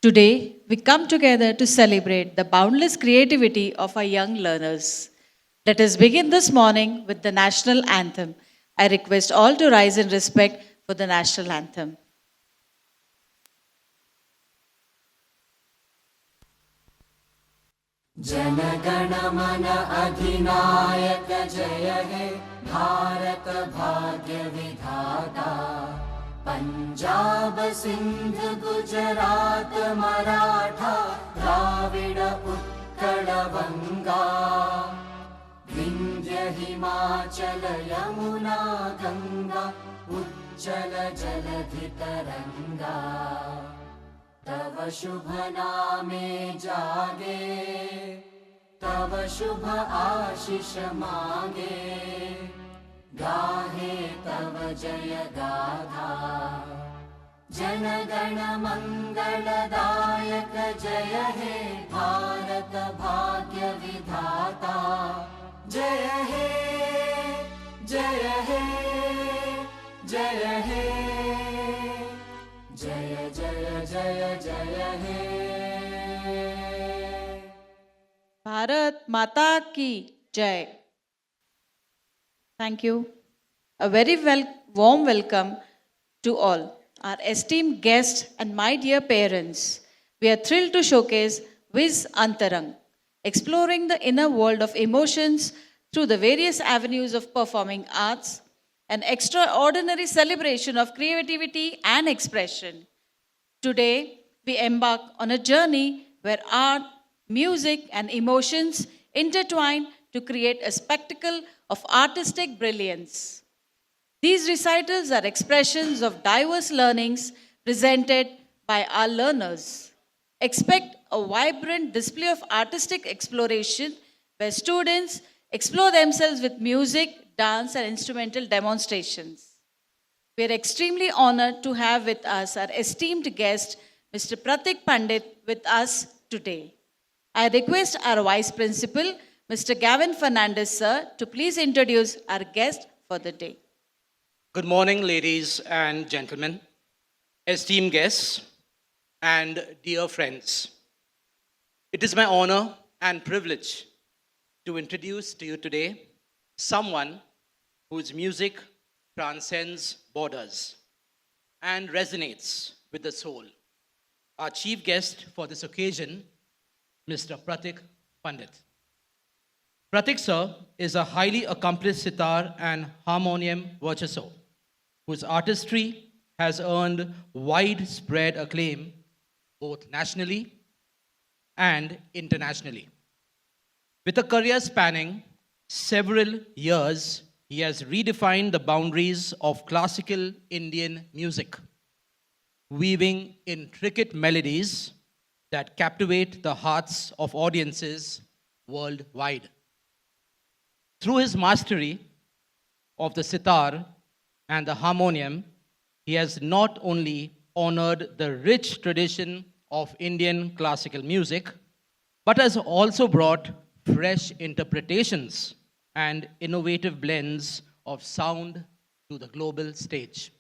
Today, we come together to celebrate the boundless creativity of our young learners. Let us begin this morning with the national anthem. I request all to rise in respect for the national anthem. जनगण मन अधिनायक जय हे भारत भाग्य विधाता पंजाब सिंध गुजरात मराठा द्राविड उत्कल बंगा विंध्य हिमाचल यमुना गंगा उज्जल जलधि तरंगा तव शुभ नामे जागे तव शुभ आशीष मांगे गाहे तव जय गाथा जनगण मंगलदायक जय हे भारत भाग्य विधाता जय हे जय हे जय हे जय जय जय जय हे Bharat Mata Ki Jai. Thank you. A very warm welcome to all, our esteemed guests and my dear parents. We are thrilled to showcase Viz Antarang, exploring the inner world of emotions through the various avenues of performing arts, an extraordinary celebration of creativity and expression. Today, we embark on a journey where art, music, and emotions intertwine to create a spectacle of artistic brilliance. These recitals are expressions of diverse learnings presented by our learners. Expect a vibrant display of artistic exploration where students explore themselves with music, dance, and instrumental demonstrations. We are extremely honored to have with us our esteemed guest, Mr. Pratik Pandit, with us today. I request our Vice Principal, Mr. Gavin Fernandez, sir, to please introduce our guest for the day. Good morning, ladies and gentlemen, esteemed guests, and dear friends. It is my honor and privilege to introduce to you today someone whose music transcends borders and resonates with the soul. Our chief guest for this occasion, Mr. Pratik Pandit. Pratik sir is a highly accomplished sitar and harmonium virtuoso whose artistry has earned widespread acclaim both nationally and internationally. With a career spanning several years, he has redefined the boundaries of classical Indian music, weaving intricate melodies that captivate the hearts of audiences worldwide. Through his mastery of the sitar and the harmonium, he has not only honored the rich tradition of Indian classical music, but has also brought fresh interpretations and innovative blends of sound to the global stage.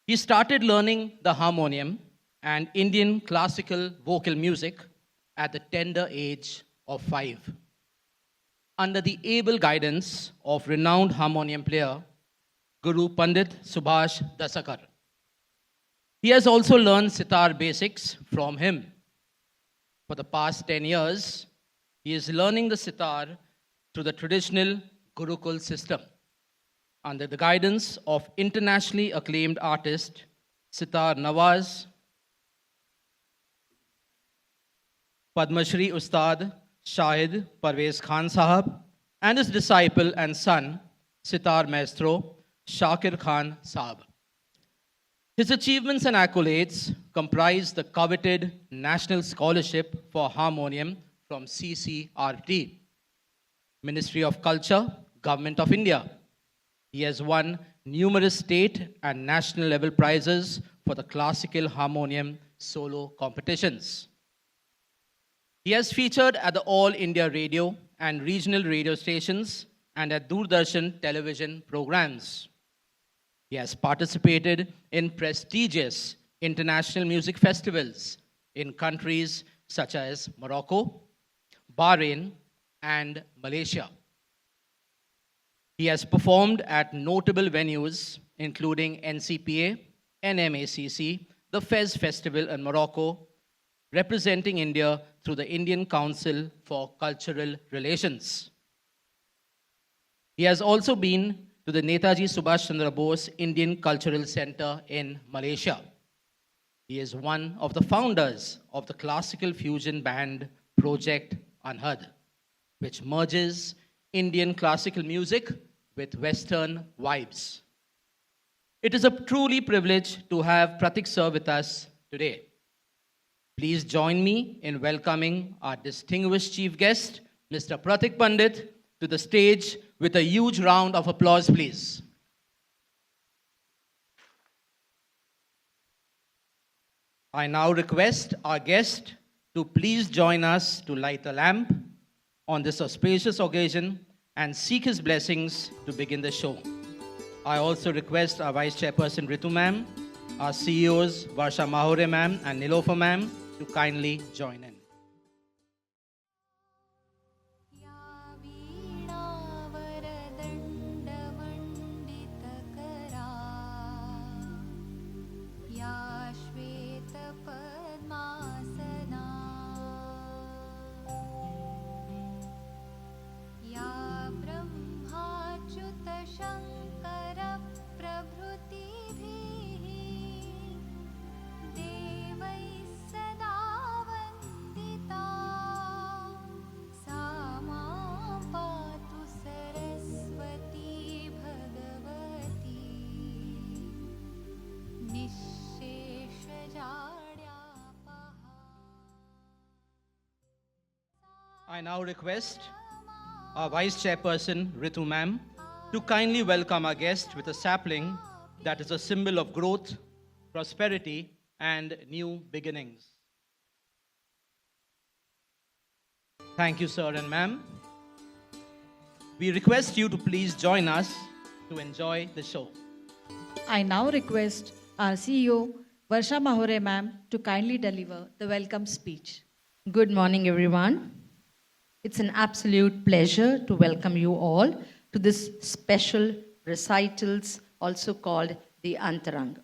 He started learning the harmonium and Indian classical vocal music at the tender age of 5. Under the able guidance of renowned harmonium player Guru Pandit Subhash Dasakar. He has also learned sitar basics from him. For the past 10 years, he is learning the sitar through the traditional Gurukul system under the guidance of internationally acclaimed artist Sitar Nawaz, Padma Shri Ustad Shahid Parvez Khan Sahab, and his disciple and son, Sitar Maestro Shakir Khan Sahab. His achievements and accolades comprise the coveted National Scholarship for Harmonium from CCRT, Ministry of Culture, Government of India. He has won numerous state and national level prizes for the classical harmonium solo competitions. He has featured at the All India Radio and regional radio stations and at Doordarshan television programs. He has participated in prestigious international music festivals in countries such as Morocco, Bahrain, and Malaysia. He has performed at notable venues including NCPA, NMACC, the Fez Festival in Morocco, representing India through the Indian Council for Cultural Relations. He has also been to the Netaji Subhash Chandra Bose Indian Cultural Center in Malaysia. He is one of the founders of the classical fusion band Project Anhad, which merges Indian classical music with Western vibes. It is a truly privilege to have Pratik sir with us today. Please join me in welcoming our distinguished chief guest, Mr. Pratik Pandit, to the stage with a huge round of applause, please. I now request our guest to please join us to light a lamp on this auspicious occasion and seek his blessings to begin the show. I also request our Vice Chairperson Ritu ma'am, our CEOs Varsha Mahore ma'am and Nilofa ma'am to kindly join in. या वीणावरदण्डमण्डितकरा या श्वेतपद्मासना या ब्रह्माच्युतशङ्करप्रभृतिभिः देवैः सदा वन्दिता सा मां पातु Saraswati Bhagwati निःशेषजाड्यापहा I now request our Vice Chairperson Ritu ma'am to kindly welcome our guest with a sapling that is a symbol of growth, prosperity, and new beginnings. Thank you, sir and ma'am. We request you to please join us to enjoy the show. I now request our CEO, Varsha Mahore ma'am, to kindly deliver the welcome speech. Good morning, everyone. It's an absolute pleasure to welcome you all to this special recitals, also called the Antarang,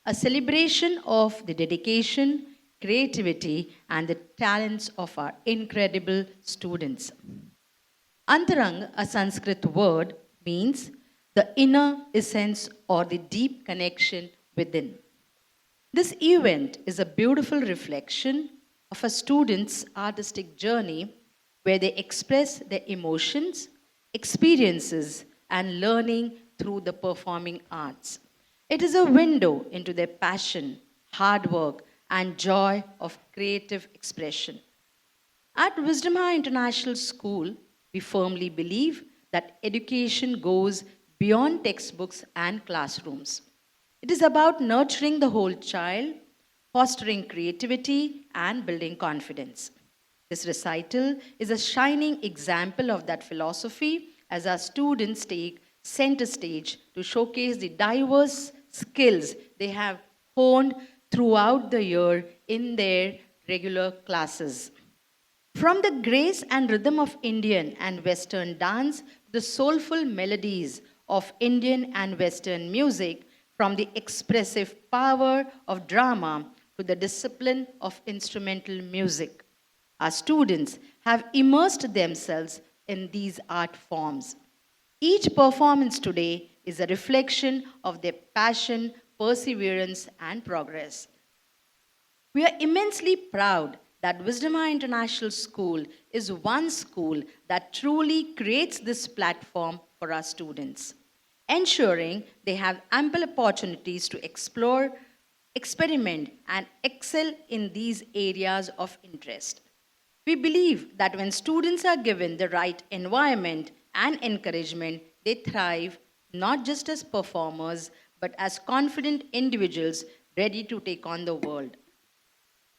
a celebration of the dedication, creativity, and the talents of our incredible students. Antarang, a Sanskrit word, means the inner essence or the deep connection within. This event is a beautiful reflection of a student's artistic journey where they express their emotions, experiences, and learning through the performing arts. It is a window into their passion, hard work, and joy of creative expression. At Wisdom High International School, we firmly believe that education goes beyond textbooks and classrooms. It is about nurturing the whole child, fostering creativity, and building confidence. This recital is a shining example of that philosophy as our students take center stage to showcase the diverse skills they have honed throughout the year in their regular classes. From the grace and rhythm of Indian and Western dance, the soulful melodies of Indian and Western music, from the expressive power of drama to the discipline of instrumental music. Our students have immersed themselves in these art forms. Each performance today is a reflection of their passion, perseverance, and progress. We are immensely proud that Wisdom High International School is one school that truly creates this platform for our students, ensuring they have ample opportunities to explore, experiment, and excel in these areas of interest. We believe that when students are given the right environment and encouragement, they thrive not just as performers, but as confident individuals ready to take on the world.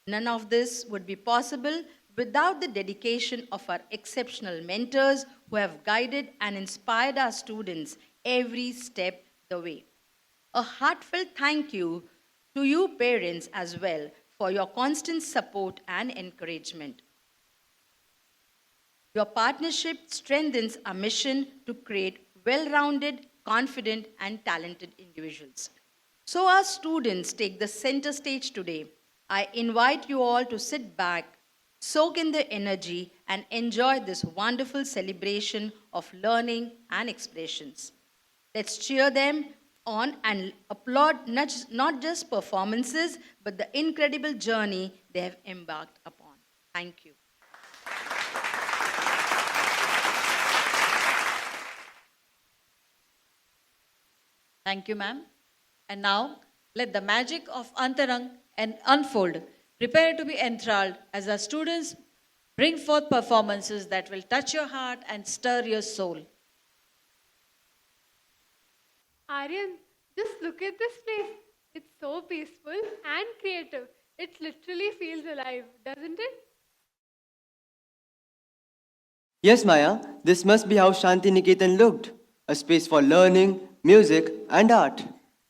None of this would be possible without the dedication of our exceptional mentors who have guided and inspired our students every step the way. A heartfelt thank you to you parents as well for your constant support and encouragement. Your partnership strengthens our mission to create well rounded, confident, and talented individuals. So, our students take the center stage today. I invite you all to sit back, soak in the energy, and enjoy this wonderful celebration of learning and expressions. Let's cheer them on and applaud not just performances, but the incredible journey they have embarked upon. Thank you. Thank you, ma'am. And now, let the magic of Antarang and unfold. Prepare to be enthralled as our students bring forth performances that will touch your heart and stir your soul. Aryan, just look at this place. It's so peaceful and creative. It literally feels alive, doesn't it? Yes, Maya, this must be how Shanti Niketan looked, a space for learning, music, and art.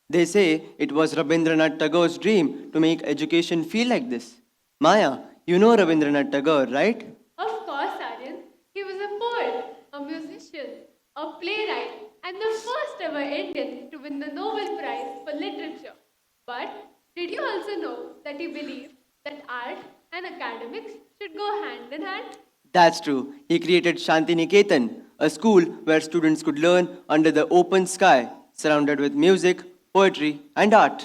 They say it was Rabindranath Tagore's dream to make education feel like this. Maya, you know Rabindranath Tagore, right? Of course, Aryan. He was a poet, a musician, a playwright, and the first ever Indian to win the Nobel Prize for Literature. But did you also know that he believed that art and academics should go hand in hand? That's true. He created Shanti Niketan, a school where students could learn under the open sky, surrounded with music, poetry, and art.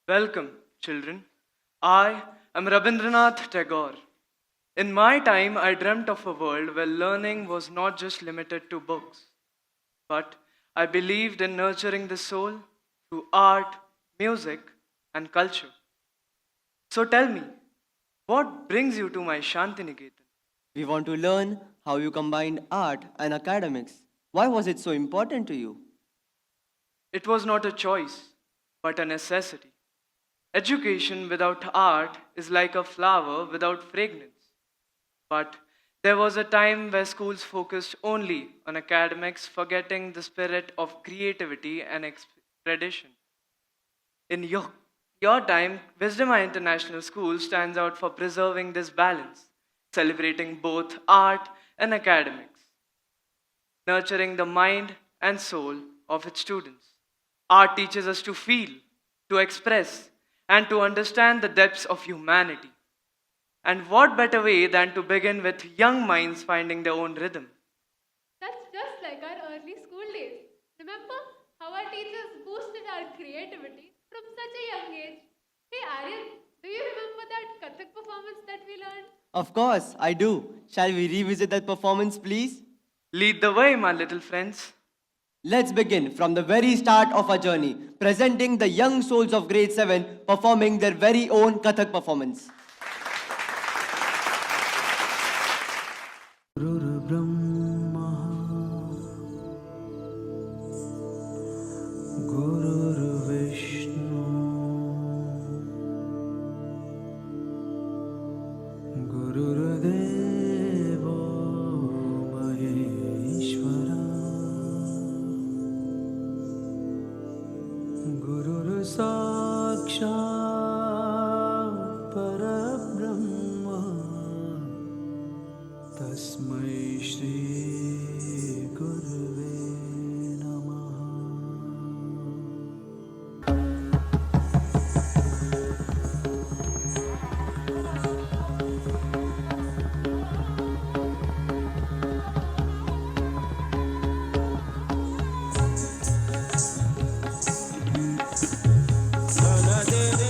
Welcome, children. I am Rabindranath Tagore. In my time, I dreamt of a world where learning was not just limited to books, but I believed in nurturing the soul through art, music, and culture. So tell me, what brings you to my Shantiniketan? We want to learn how you combined art and academics. Why was it so important to you? It was not a choice, but a necessity. Education without art is like a flower without fragrance. But there was a time where schools focused only on academics, forgetting the spirit of creativity and tradition. In your time, Wisdom International School stands out for preserving this balance, celebrating both art and academics, nurturing the mind and soul of its students. Art teaches us to feel, to express, and to understand the depths of humanity. And what better way than to begin with young minds finding their own rhythm? That's just like our early school days. Remember how our teachers boosted our creativity from such a young age? Hey Aryan, do you remember that Kathak performance that we learned? Of course, I do. Shall we revisit that performance, please? Lead the way, my little friends. Let's begin from the very start of our journey, presenting the young souls of grade 7 performing their very own Kathak performance. Dana dere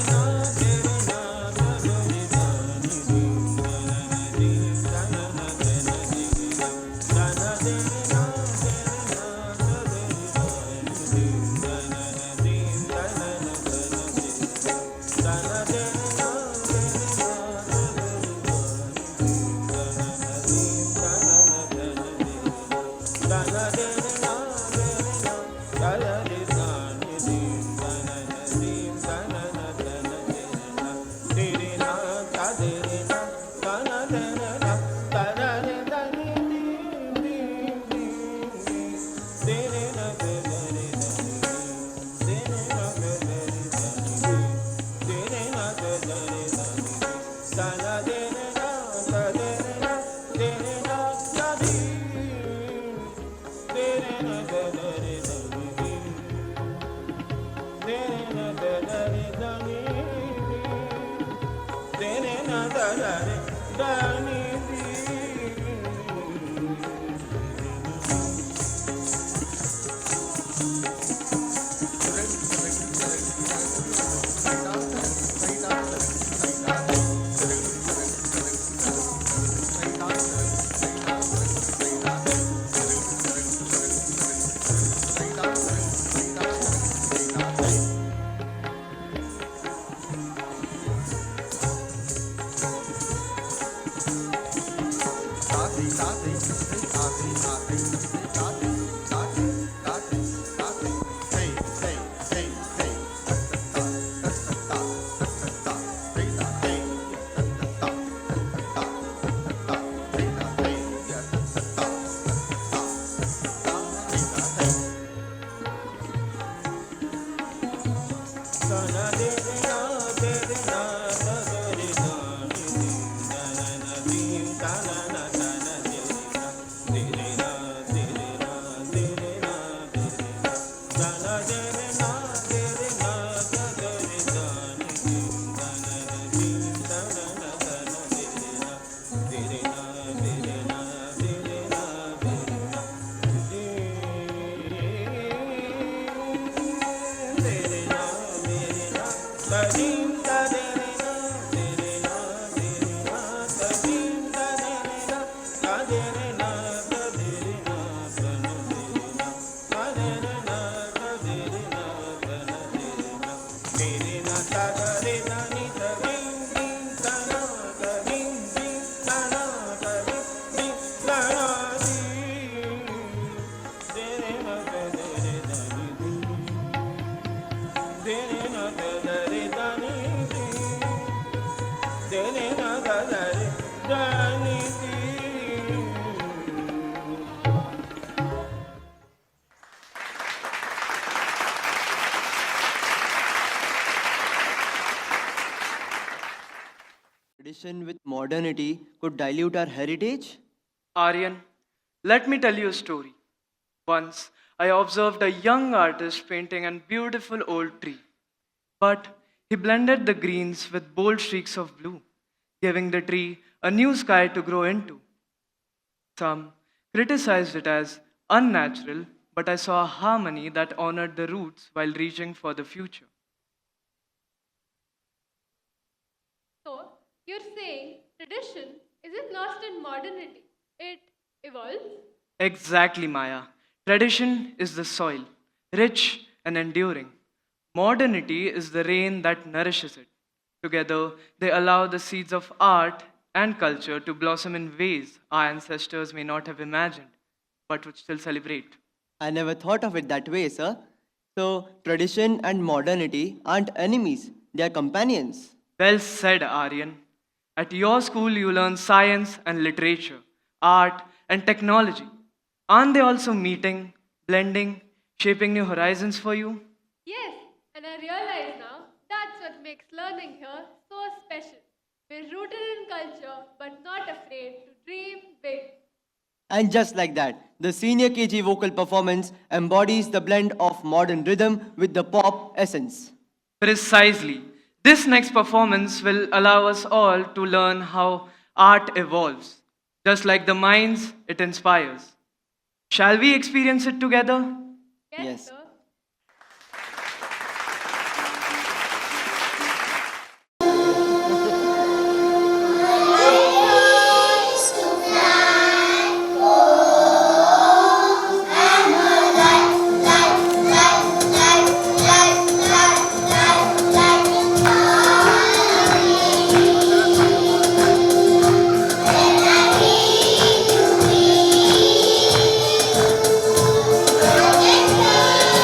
Tradition with modernity could dilute our heritage? Aryan, let me tell you a story. Once, I observed a young artist painting a beautiful old tree, but he blended the greens with bold streaks of blue, giving the tree a new sky to grow into. Some criticized it as unnatural, but I saw a harmony that honored the roots while reaching for the future. So, you're saying tradition isn't lost in modernity, it evolves? Exactly, Maya. Tradition is the soil, rich and enduring. Modernity is the rain that nourishes it. Together, they allow the seeds of art and culture to blossom in ways our ancestors may not have imagined, but would still celebrate. I never thought of it that way, sir. So, tradition and modernity aren't enemies, they are companions. Well said, Aryan. At your school, you learn science and literature, art and technology. Aren't they also meeting, blending, shaping new horizons for you? Yes, and I realize now that's what makes learning here so special. We're rooted in culture but not afraid to dream big. And just like that, the senior KG vocal performance embodies the blend of modern rhythm with the pop essence. Precisely. This next performance will allow us all to learn how art evolves, just like the minds it inspires. Shall we experience it together? Yes, Yes. sir. Thank you.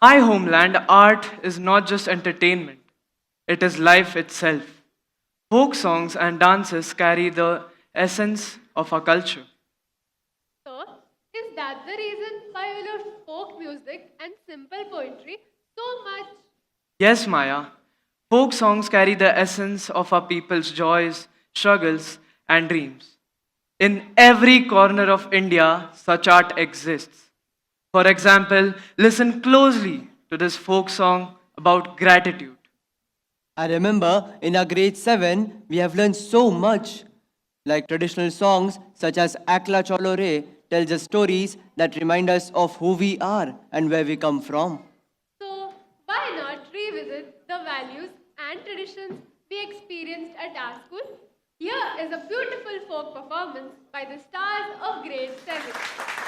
My homeland, art is not just entertainment, it is life itself. Folk songs and dances carry the essence of our culture. So, is that the reason why you love folk music and simple poetry so much? Yes, Maya, folk songs carry the essence of our people's joys, struggles, and dreams. In every corner of India, such art exists. For example, listen closely to this folk song about gratitude. I remember in our grade 7, we have learned so much. Like traditional songs such as Akla Cholo Re tells us stories that remind us of who we are and where we come from. So, why not revisit the values and traditions we experienced at our school? Here is a beautiful folk performance by the stars of grade 7.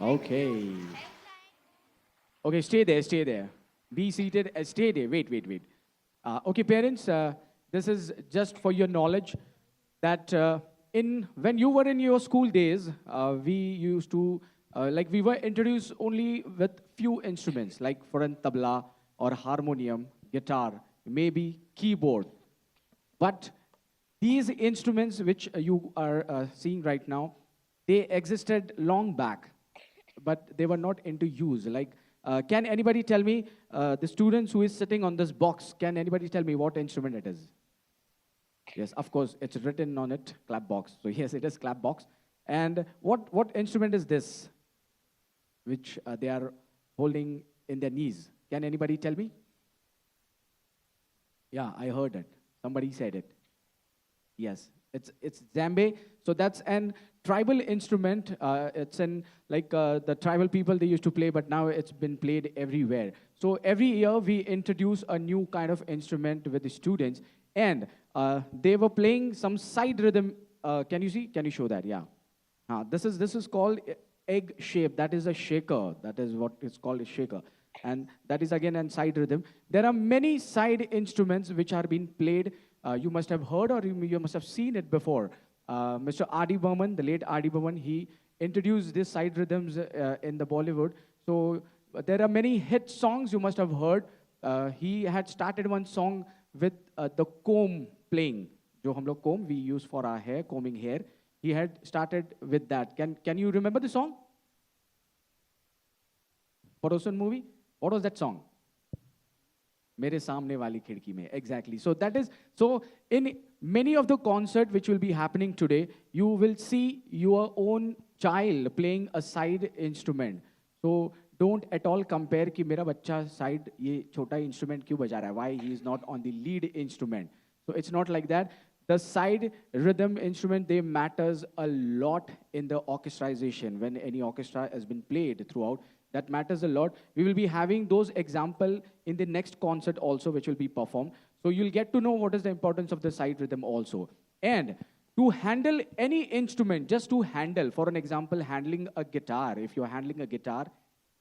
Okay. Okay, stay there, stay there. Be seated, stay there. Wait, wait, wait. Okay, parents, this is just for your knowledge that in when you were in your school days, we used to like we were introduced only with few instruments like for an tabla or harmonium, guitar, maybe keyboard. But these instruments which you are seeing right now, they existed long back, but they were not into use. Like, can anybody tell me, the students who is sitting on this box, can anybody tell me what instrument it is? Yes, of course, it's written on it, clap box. So yes, it is clap box. And what instrument is this, which they are holding in their knees? Can anybody tell me? Yeah, I heard it. Somebody said it. Yes, it's djembe. So that's an tribal instrument. It's in like the tribal people they used to play, but now it's been played everywhere. So every year we introduce a new kind of instrument with the students, and they were playing some side rhythm. Can you see? Can you show that? Yeah. This is called egg shape. That is a shaker. That is what is called a shaker. And that is again a side rhythm. There are many side instruments which are being played. You must have heard or you must have seen it before. Mr. R.D. Burman, the late R.D. Burman, he introduced these side rhythms in the Bollywood. So there are many hit songs you must have heard. He had started one song with the comb playing. Jo hum log comb we use for our hair, combing hair. He had started with that. Can you remember the song? Padosan movie? What was that song? मेरे सामने वाली खिड़की में. Exactly. So that is, so in many of the concert which will be happening today, you will see your own child playing a side instrument. So don't at all compare कि मेरा बच्चा side ये छोटा instrument क्यों बजा रहा है? Why he is not on the lead instrument? So it's not like that. The side rhythm instrument, they matters a lot in the orchestration. When any orchestra has been played throughout, that matters a lot. We will be having those example in the next concert also, which will be performed. So you'll get to know what is the importance of the side rhythm also. And to handle any instrument, just to handle, for an example, handling a guitar, if you're handling a guitar,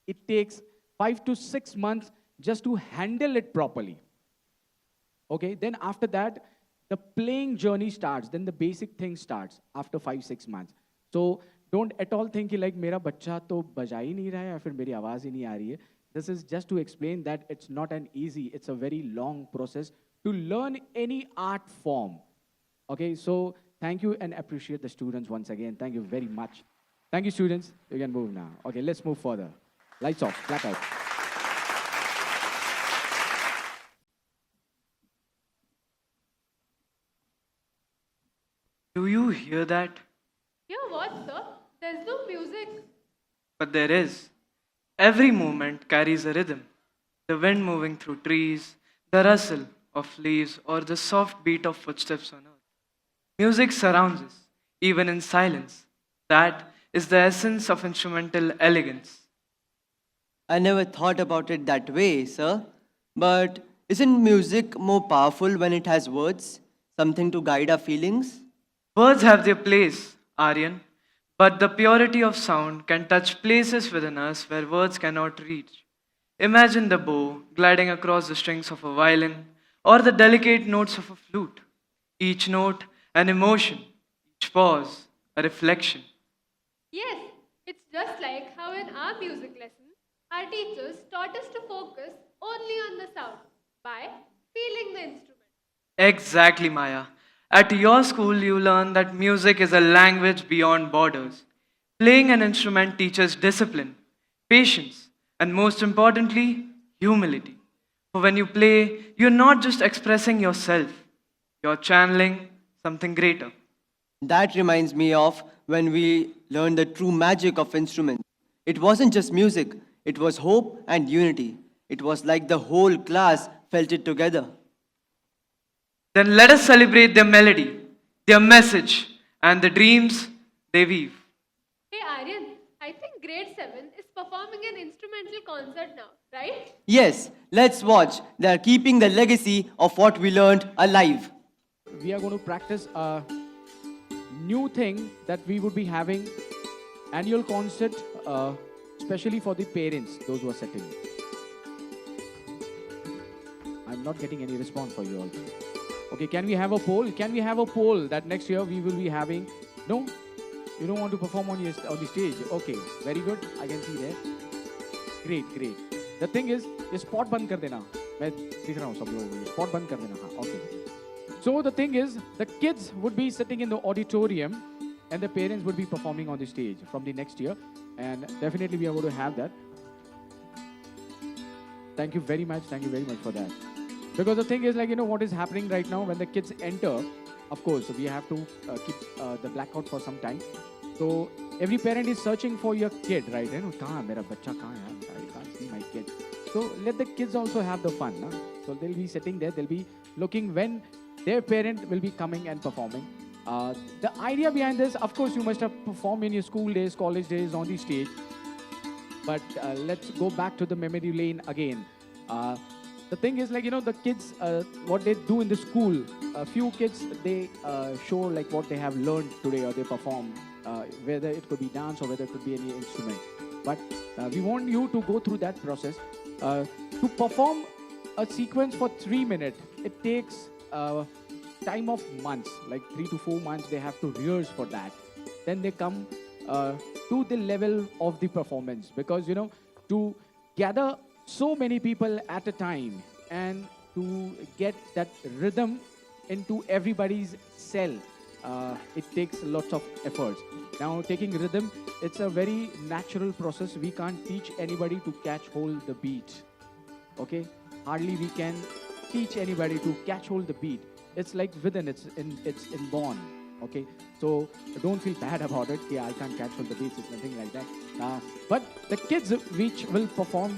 it takes 5 to 6 months just to handle it properly. Okay, then after that, the playing journey starts, then the basic thing starts after 5-6 months. So don't at all think like मेरा बच्चा तो बजा ही नहीं रहा है या फिर मेरी आवाज़ ही नहीं आ रही है. This is just to explain that it's not an easy, it's a very long process to learn any art form. Okay, so thank you and appreciate the students once again. Thank you very much. Thank you, students. You can move now. Okay, let's move further. Lights off, blackout. Do you hear that? Hear what, sir? There's no music. But there is. Every movement carries a rhythm. The wind moving through trees, the rustle of leaves, or the soft beat of footsteps on earth. Music surrounds us, even in silence. That is the essence of instrumental elegance. I never thought about it that way, sir. But isn't music more powerful when it has words? Something to guide our feelings? Words have their place, Aryan, but the purity of sound can touch places within us where words cannot reach. Imagine the bow gliding across the strings of a violin or the delicate notes of a flute. Each note, an emotion, each pause, a reflection. Yes, it's just like how in our music lesson, our teachers taught us to focus only on the sound by feeling the instrument. Exactly, Maya. At your school, you learn that music is a language beyond borders. Playing an instrument teaches discipline, patience, and most importantly, humility. For when you play, you're not just expressing yourself, you're channeling something greater. That reminds me of when we learned the true magic of instruments. It wasn't just music, it was hope and unity. It was like the whole class felt it together. Then let us celebrate their melody, their message, and the dreams they weave. Hey Aryan, I think grade 7 is performing an instrumental concert now, right? Yes, let's watch. They are keeping the legacy of what we learned alive. We are going to practice a new thing that we would be having annual concert especially for the parents, those who are sitting. I'm not getting any response for you all. Okay, can we have a poll? Can we have a poll that next year we will be having? No? You don't want to perform on the stage? Okay, very good. I can see there. Great, great. The thing is, ये spot बंद कर देना. मैं दिख रहा हूँ सब लोगों को. Spot बंद कर देना. हाँ, okay. So the thing is, the kids would be sitting in the auditorium, and the parents would be performing on the stage from the next year, and definitely we are going to have that. Thank you very much. Thank you very much for that. Because the thing is, like, you know, what is happening right now when the kids enter, of course, we have to keep the blackout for some time. So every parent is searching for your kid, right? You know, kahan hai mera bachcha, kahan hai? I can't see my kid. So let the kids also have the fun. Na? So they'll be sitting there, they'll be looking when their parent will be coming and performing. The idea behind this, of course, you must have performed in your school days, college days on the stage. But let's go back to the memory lane again. The thing is, like, you know, the kids, what they do in the school, a few kids, they show like what they have learned today, or they perform, whether it could be dance or whether it could be any instrument. But we want you to go through that process. To perform a sequence for 3 minutes, it takes time of months, like 3 to 4 months. They have to rehearse for that. Then they come to the level of the performance, because, you know, to gather so many people at a time and to get that rhythm into everybody's cell, it takes lots of efforts. Now, taking rhythm, it's a very natural process. We can't teach anybody to catch hold the beat. Okay, hardly we can teach anybody to catch hold the beat. It's like within, it's inborn. Okay, so don't feel bad about it. Yeah, I can't catch hold the beats. It's nothing like that. But the kids which will perform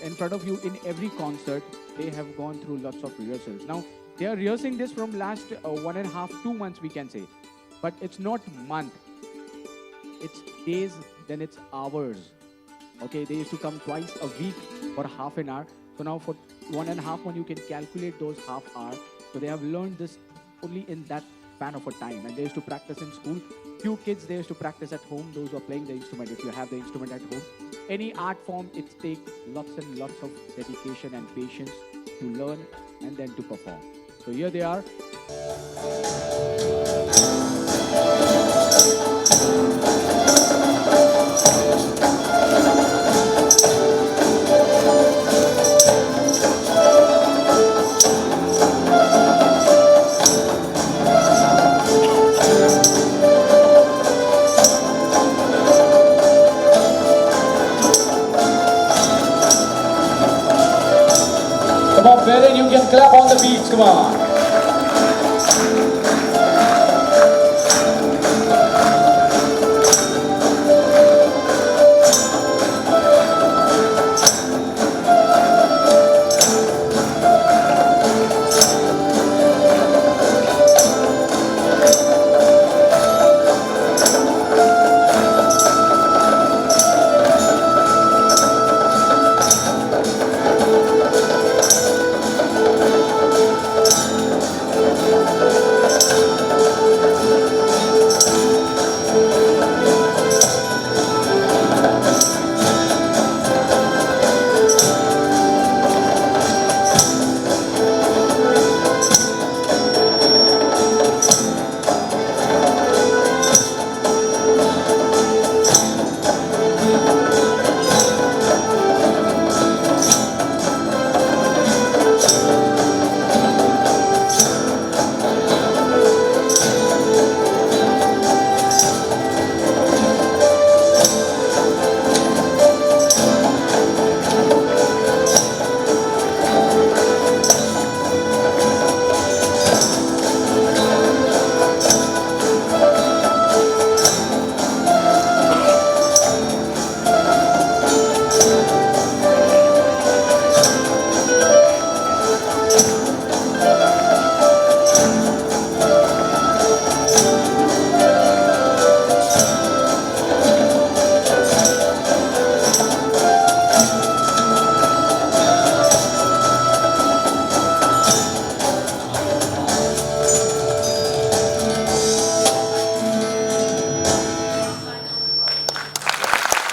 in front of you in every concert, they have gone through lots of rehearsals. Now they are rehearsing this from last 1.5, 2 months, we can say. But it's not month. It's days, then it's hours. Okay, they used to come twice a week for half an hour. So now for 1.5 months, you can calculate those half hours. So they have learned this only in that span of a time. And they used to practice in school. Few kids, they used to practice at home, those who are playing the instrument. If you have the instrument at home, any art form, it takes lots and lots of dedication and patience to learn and then to perform. So here they are. Come on, parent, you can clap on the beats, come on.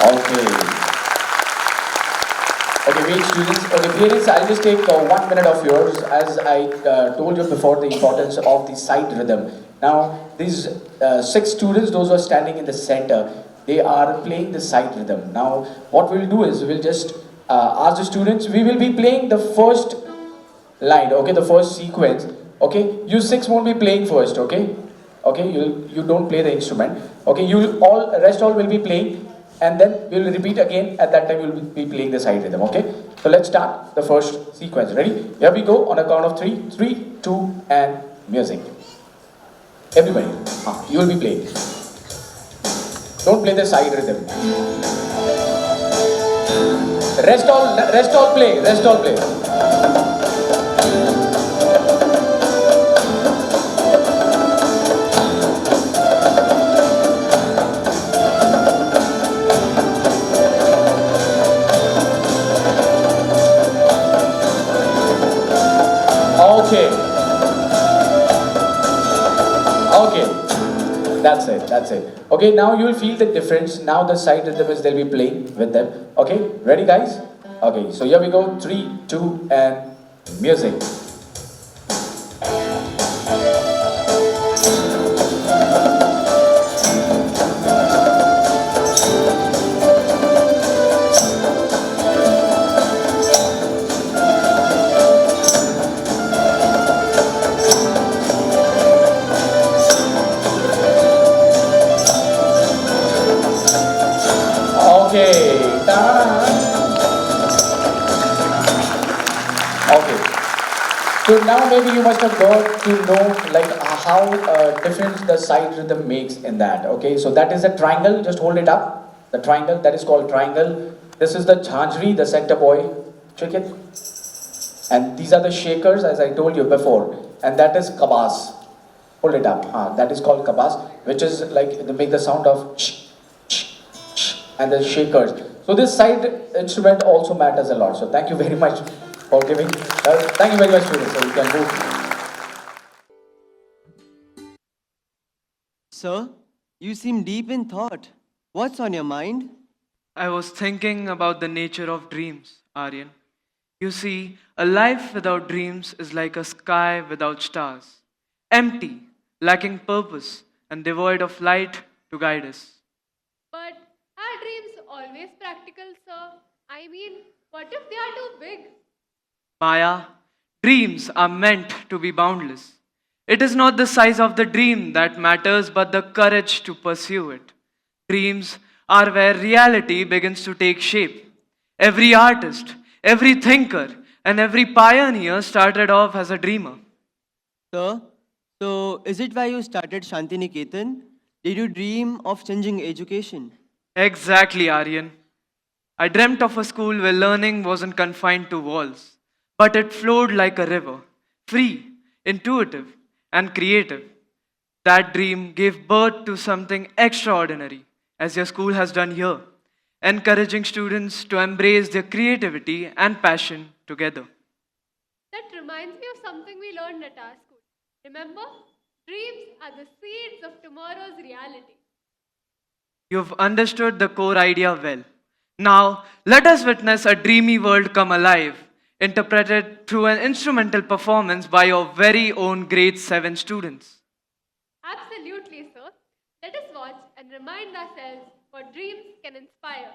Okay. Okay, wait, students. Okay, parents, I'll just take 1 minute of yours as I told you before the importance of the side rhythm. Now, these six students, those who are standing in the center, they are playing the side rhythm. Now, what we'll do is we'll just ask the students, we will be playing the first line, okay, the first sequence. Okay, you six won't be playing first, okay? Okay, you don't play the instrument. Okay, you all rest all will be playing, and then we will repeat again. At that time, we will be playing the side rhythm. Okay, so let's start the first sequence. Ready? Here we go on a count of three. Three, two, and music. Everybody, you will be playing. Don't play the side rhythm. Rest all play. Rest all play. Okay. Okay. That's it. That's it. Okay, now you will feel the difference. Now the side rhythm is they'll be playing with them. Okay, ready guys? Okay, so here we go. Three, two, and music. Okay. Ta-da. Okay. So now maybe you must have got to know like how difference the side rhythm makes in that. Okay, so that is a triangle. Just hold it up. The triangle that is called triangle. This is the jhanjri, the center boy. Check it. And these are the shakers, as I told you before. And that is kabas. Hold it up. That is called kabas, which is like they make the sound of and the shakers. So this side instrument also matters a lot. So thank you very much for giving. Thank you very much, students. So you can move. Sir, you seem deep in thought. What's on your mind? I was thinking about the nature of dreams, Aryan. You see, a life without dreams is like a sky without stars, empty, lacking purpose, and devoid of light to guide us. But are dreams always practical, sir? I mean, what if they are too big? Maya, dreams are meant to be boundless. It is not the size of the dream that matters, but the courage to pursue it. Dreams are where reality begins to take shape. Every artist, every thinker, and every pioneer started off as a dreamer. Sir, so is it why you started Shantiniketan? Did you dream of changing education? Exactly, Aryan. I dreamt of a school where learning wasn't confined to walls, but it flowed like a river, free, intuitive, and creative. That dream gave birth to something extraordinary, as your school has done here, encouraging students to embrace their creativity and passion together. That reminds me of something we learned at our school. Remember? Dreams are the seeds of tomorrow's reality. You've understood the core idea well. Now, let us witness a dreamy world come alive, interpreted through an instrumental performance by your very own grade 7 students. Absolutely, sir. Let us watch and remind ourselves what dreams can inspire.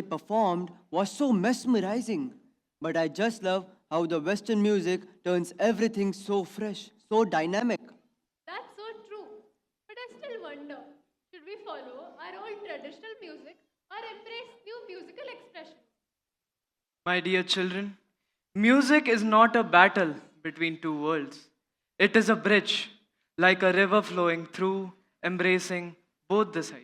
performed was so mesmerizing. But I just love how the Western music turns everything so fresh, so dynamic. That's so true. But I still wonder, should we follow our old traditional music or embrace new musical expressions? My dear children, music is not a battle between two worlds. It is a bridge, like a river flowing through, embracing both the sides.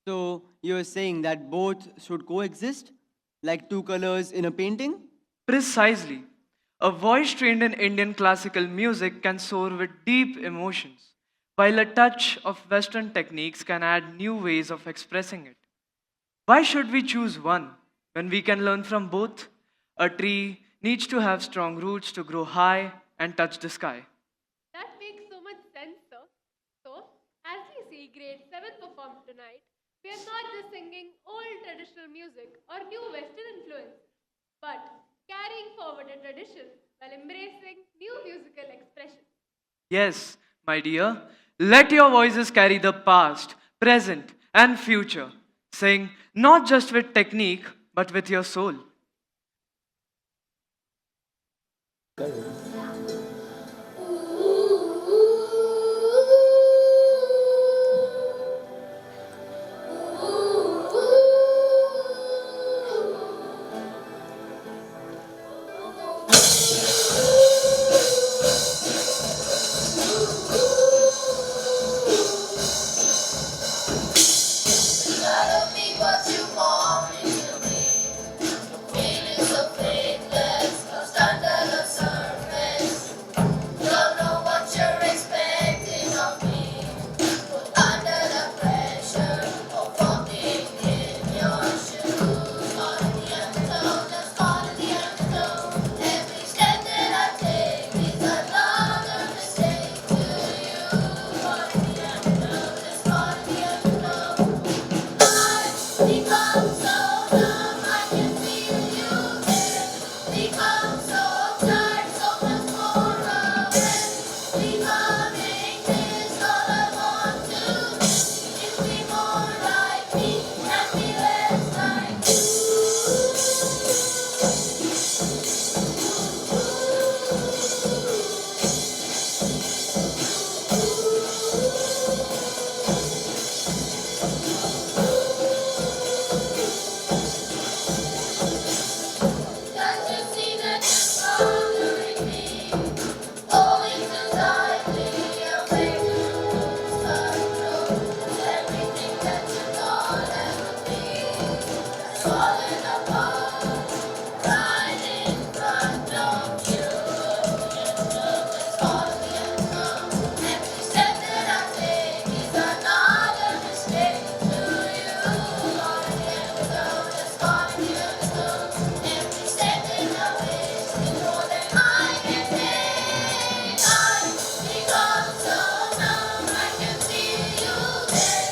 So you're saying that both should coexist, like two colors in a painting? Precisely. A voice trained in Indian classical music can soar with deep emotions, while a touch of Western techniques can add new ways of expressing it. Why should we choose one when we can learn from both? A tree needs to have strong roots to grow high and touch the sky. That makes so much sense, sir. So, as we see grade 7 perform tonight, we are not just singing old traditional music or new Western influences, but carrying forward a tradition while embracing new musical expression. Yes, my dear, let your voices carry the past, present, and future. Sing not just with technique, but with your soul. Gotta be what you want me to be. Feeling so faithless, lost under the surface. Don't know what you're expecting of me. Put under the pressure of walking in your shoes. Caught in the undertow, just caught in the undertow. Every step that I take is another mistake to you. Caught in the undertow, just caught in the undertow. I become so numb, I can feel you there. Become so tired, so much more aware. Becoming is all I want to be. Is be more like me and be less like you. Can't you see that you're bothering me? Holding too tightly, you're making me lose control. Everything that you thought ever be is falling apart right in front of you. It's falling apart. Every step that I take is another mistake to you. Falling apart, just falling apart. Every step that I waste is more than I can take. I become so numb, I can feel you there.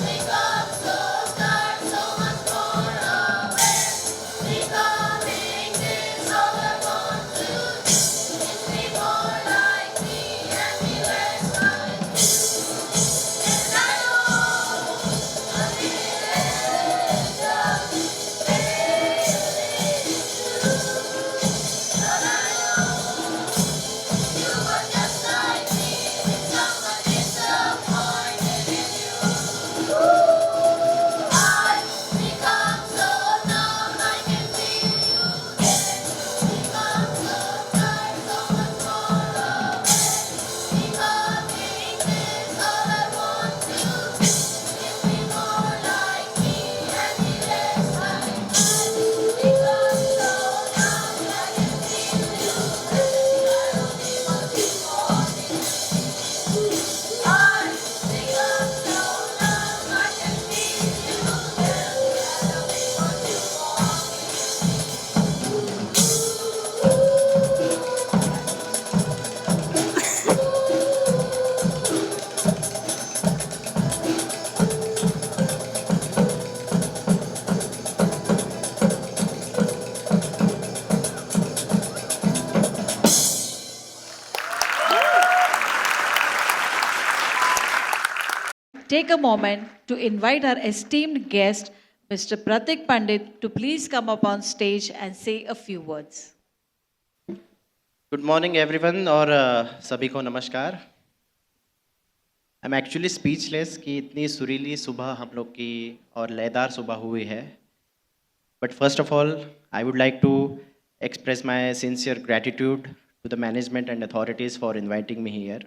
Become so scarred, so much more aware. Becoming is all I want to do. Is be more like me and be less like you. And I know I'm feeling just but I know you were just like me. Someone disappointed in you. I become so numb, I can feel you there. Become so tired, so much more aware. Becoming is all I want to be. Is be more like me and be less like you. Become so numb, I can feel you there. I don't need what you want me to be. I become so numb, I can feel you there. I don't need what you want me Take a moment to invite our esteemed guest Mr. Pratik Pandit to please come up on stage and say a few words. Good morning everyone और सभी को नमस्कार। I am actually speechless कि इतनी सुरीली सुबह हम लोग की और लयदार सुबह हुई है। But first of all I would like to express my sincere gratitude to the management and authorities for inviting me here.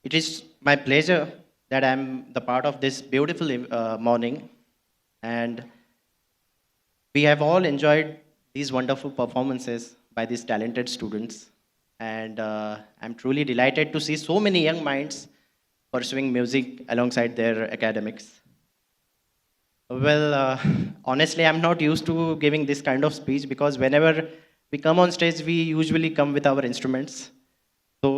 It is my pleasure that I am the part of this beautiful morning, and we have all enjoyed these wonderful performances by these talented students, and I'm truly delighted to see so many young minds pursuing music alongside their academics. Well, honestly, I'm not used to giving this kind of speech because whenever we come on stage, we usually come with our instruments. तो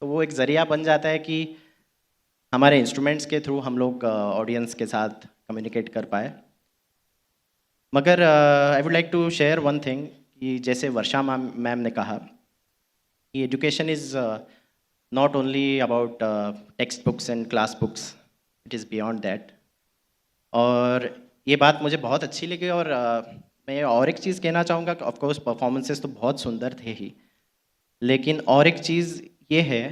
वो एक ज़रिया बन जाता है कि हमारे instruments के थ्रू हम लोग ऑडियंस के साथ कम्युनिकेट कर पाए। मगर I would like to share one thing कि जैसे वर्षा मैम ने कहा कि education is not only about text books and class books, it is beyond that. और ये बात मुझे बहुत अच्छी लगी और मैं और एक चीज़ कहना चाहूँगा कि ऑफकोर्स परफॉर्मेंसेस तो बहुत सुंदर थे ही, लेकिन और एक चीज़ ये है,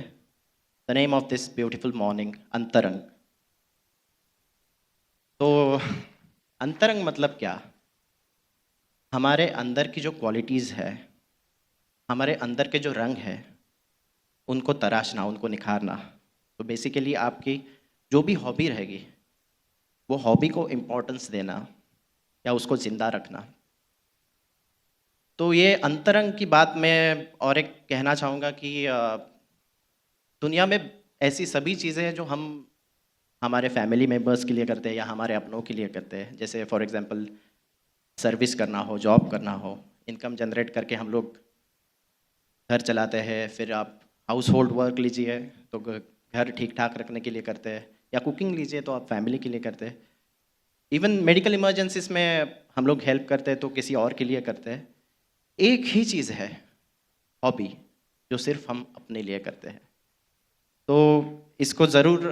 the name of this beautiful morning, अंतरंग। तो अंतरंग मतलब क्या? हमारे अंदर की जो क्वालिटीज़ है, हमारे अंदर के जो रंग है, उनको तराशना, उनको निखारना। तो बेसिकली आपकी जो भी हॉबी रहेगी, वो हॉबी को इम्पोर्टेंस देना या उसको ज़िंदा रखना। तो ये अंतरंग की बात मैं और एक कहना चाहूँगा कि दुनिया में ऐसी सभी चीज़ें हैं जो हम हमारे फैमिली मेम्बर्स के लिए करते हैं या हमारे अपनों के लिए करते हैं। जैसे फॉर एग्जांपल सर्विस करना हो, जॉब करना हो, इनकम जनरेट करके हम लोग घर चलाते हैं। फिर आप हाउस होल्ड वर्क लीजिए तो घर ठीक ठाक रखने के लिए करते हैं, या कुकिंग लीजिए तो आप फैमिली के लिए करते हैं। इवन मेडिकल इमरजेंसीज में हम लोग हेल्प करते हैं तो किसी और के लिए करते हैं। एक ही चीज़ है हॉबी, जो सिर्फ हम अपने लिए करते हैं। तो इसको ज़रूर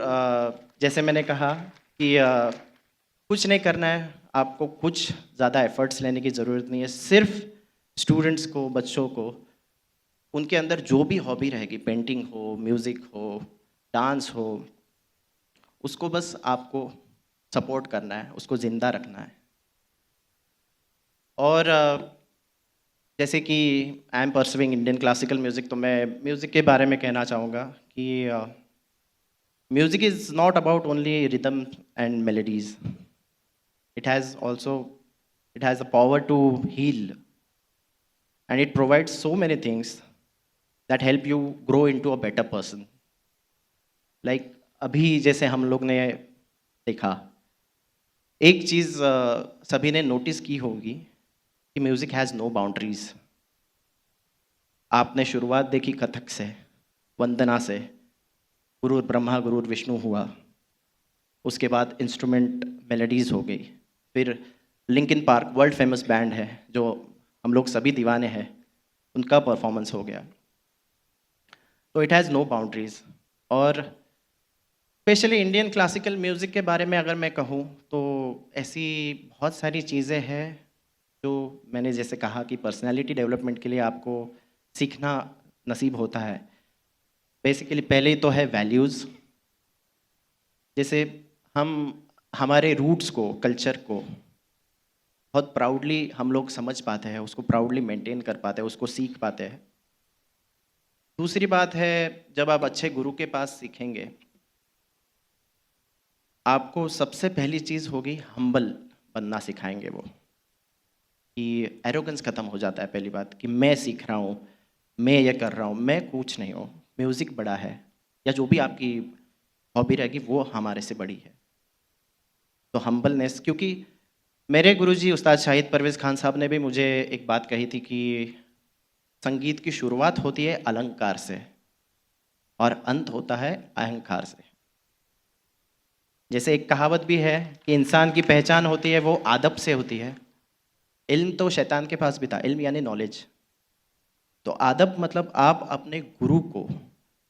जैसे मैंने कहा कि कुछ नहीं करना है, आपको कुछ ज़्यादा एफर्ट्स लेने की ज़रूरत नहीं है। सिर्फ स्टूडेंट्स को, बच्चों को, उनके अंदर जो भी हॉबी रहेगी, पेंटिंग हो, म्यूज़िक हो, डांस हो, उसको बस आपको सपोर्ट करना है, उसको ज़िंदा रखना है। और जैसे कि I am pursuing Indian classical music, तो मैं म्यूज़िक के बारे में कहना चाहूँगा कि music is not about only rhythm and melodies, it has the power to heal, and it provides so many things that help you grow into a better person. Like अभी जैसे हम लोग ने देखा, एक चीज़ सभी ने नोटिस की होगी कि म्यूज़िक हैज़ नो बाउंड्रीज़। आपने शुरुआत देखी कथक से, वंदना से, गुरु ब्रह्मा गुरु विष्णु हुआ, उसके बाद इंस्ट्रूमेंट मेलोडीज़ हो गई, फिर Linkin Park world famous band है जो हम लोग सभी दीवाने हैं, उनका परफॉर्मेंस हो गया। तो इट हैज़ नो बाउंड्रीज़। और स्पेशली इंडियन क्लासिकल म्यूज़िक के बारे में अगर मैं कहूँ तो ऐसी बहुत सारी चीज़ें हैं जो मैंने जैसे कहा कि पर्सनालिटी डेवलपमेंट के लिए आपको सीखना नसीब होता है। बेसिकली पहले तो है वैल्यूज़। जैसे हम हमारे रूट्स को, कल्चर को बहुत प्राउडली हम लोग समझ पाते हैं, उसको प्राउडली मेंटेन कर पाते हैं, उसको सीख पाते हैं। दूसरी बात है, जब आप अच्छे गुरु के पास सीखेंगे, आपको सबसे पहली चीज़ होगी हम्बल बनना सिखाएंगे वो, कि एरोगेंस ख़त्म हो जाता है। पहली बात कि मैं सीख रहा हूँ, मैं ये कर रहा हूँ, मैं कुछ नहीं हूँ, म्यूज़िक बड़ा है, या जो भी आपकी हॉबी रहेगी वो हमारे से बड़ी है। तो हम्बलनेस, क्योंकि मेरे गुरुजी उस्ताद शाहिद परवेज़ खान साहब ने भी मुझे एक बात कही थी कि संगीत की शुरुआत होती है अलंकार से और अंत होता है अहंकार से। जैसे एक कहावत भी है कि इंसान की पहचान होती है वो आदब से होती है। इल्म तो शैतान के पास भी था, इल्म यानी नॉलेज। तो आदब मतलब आप अपने गुरु को,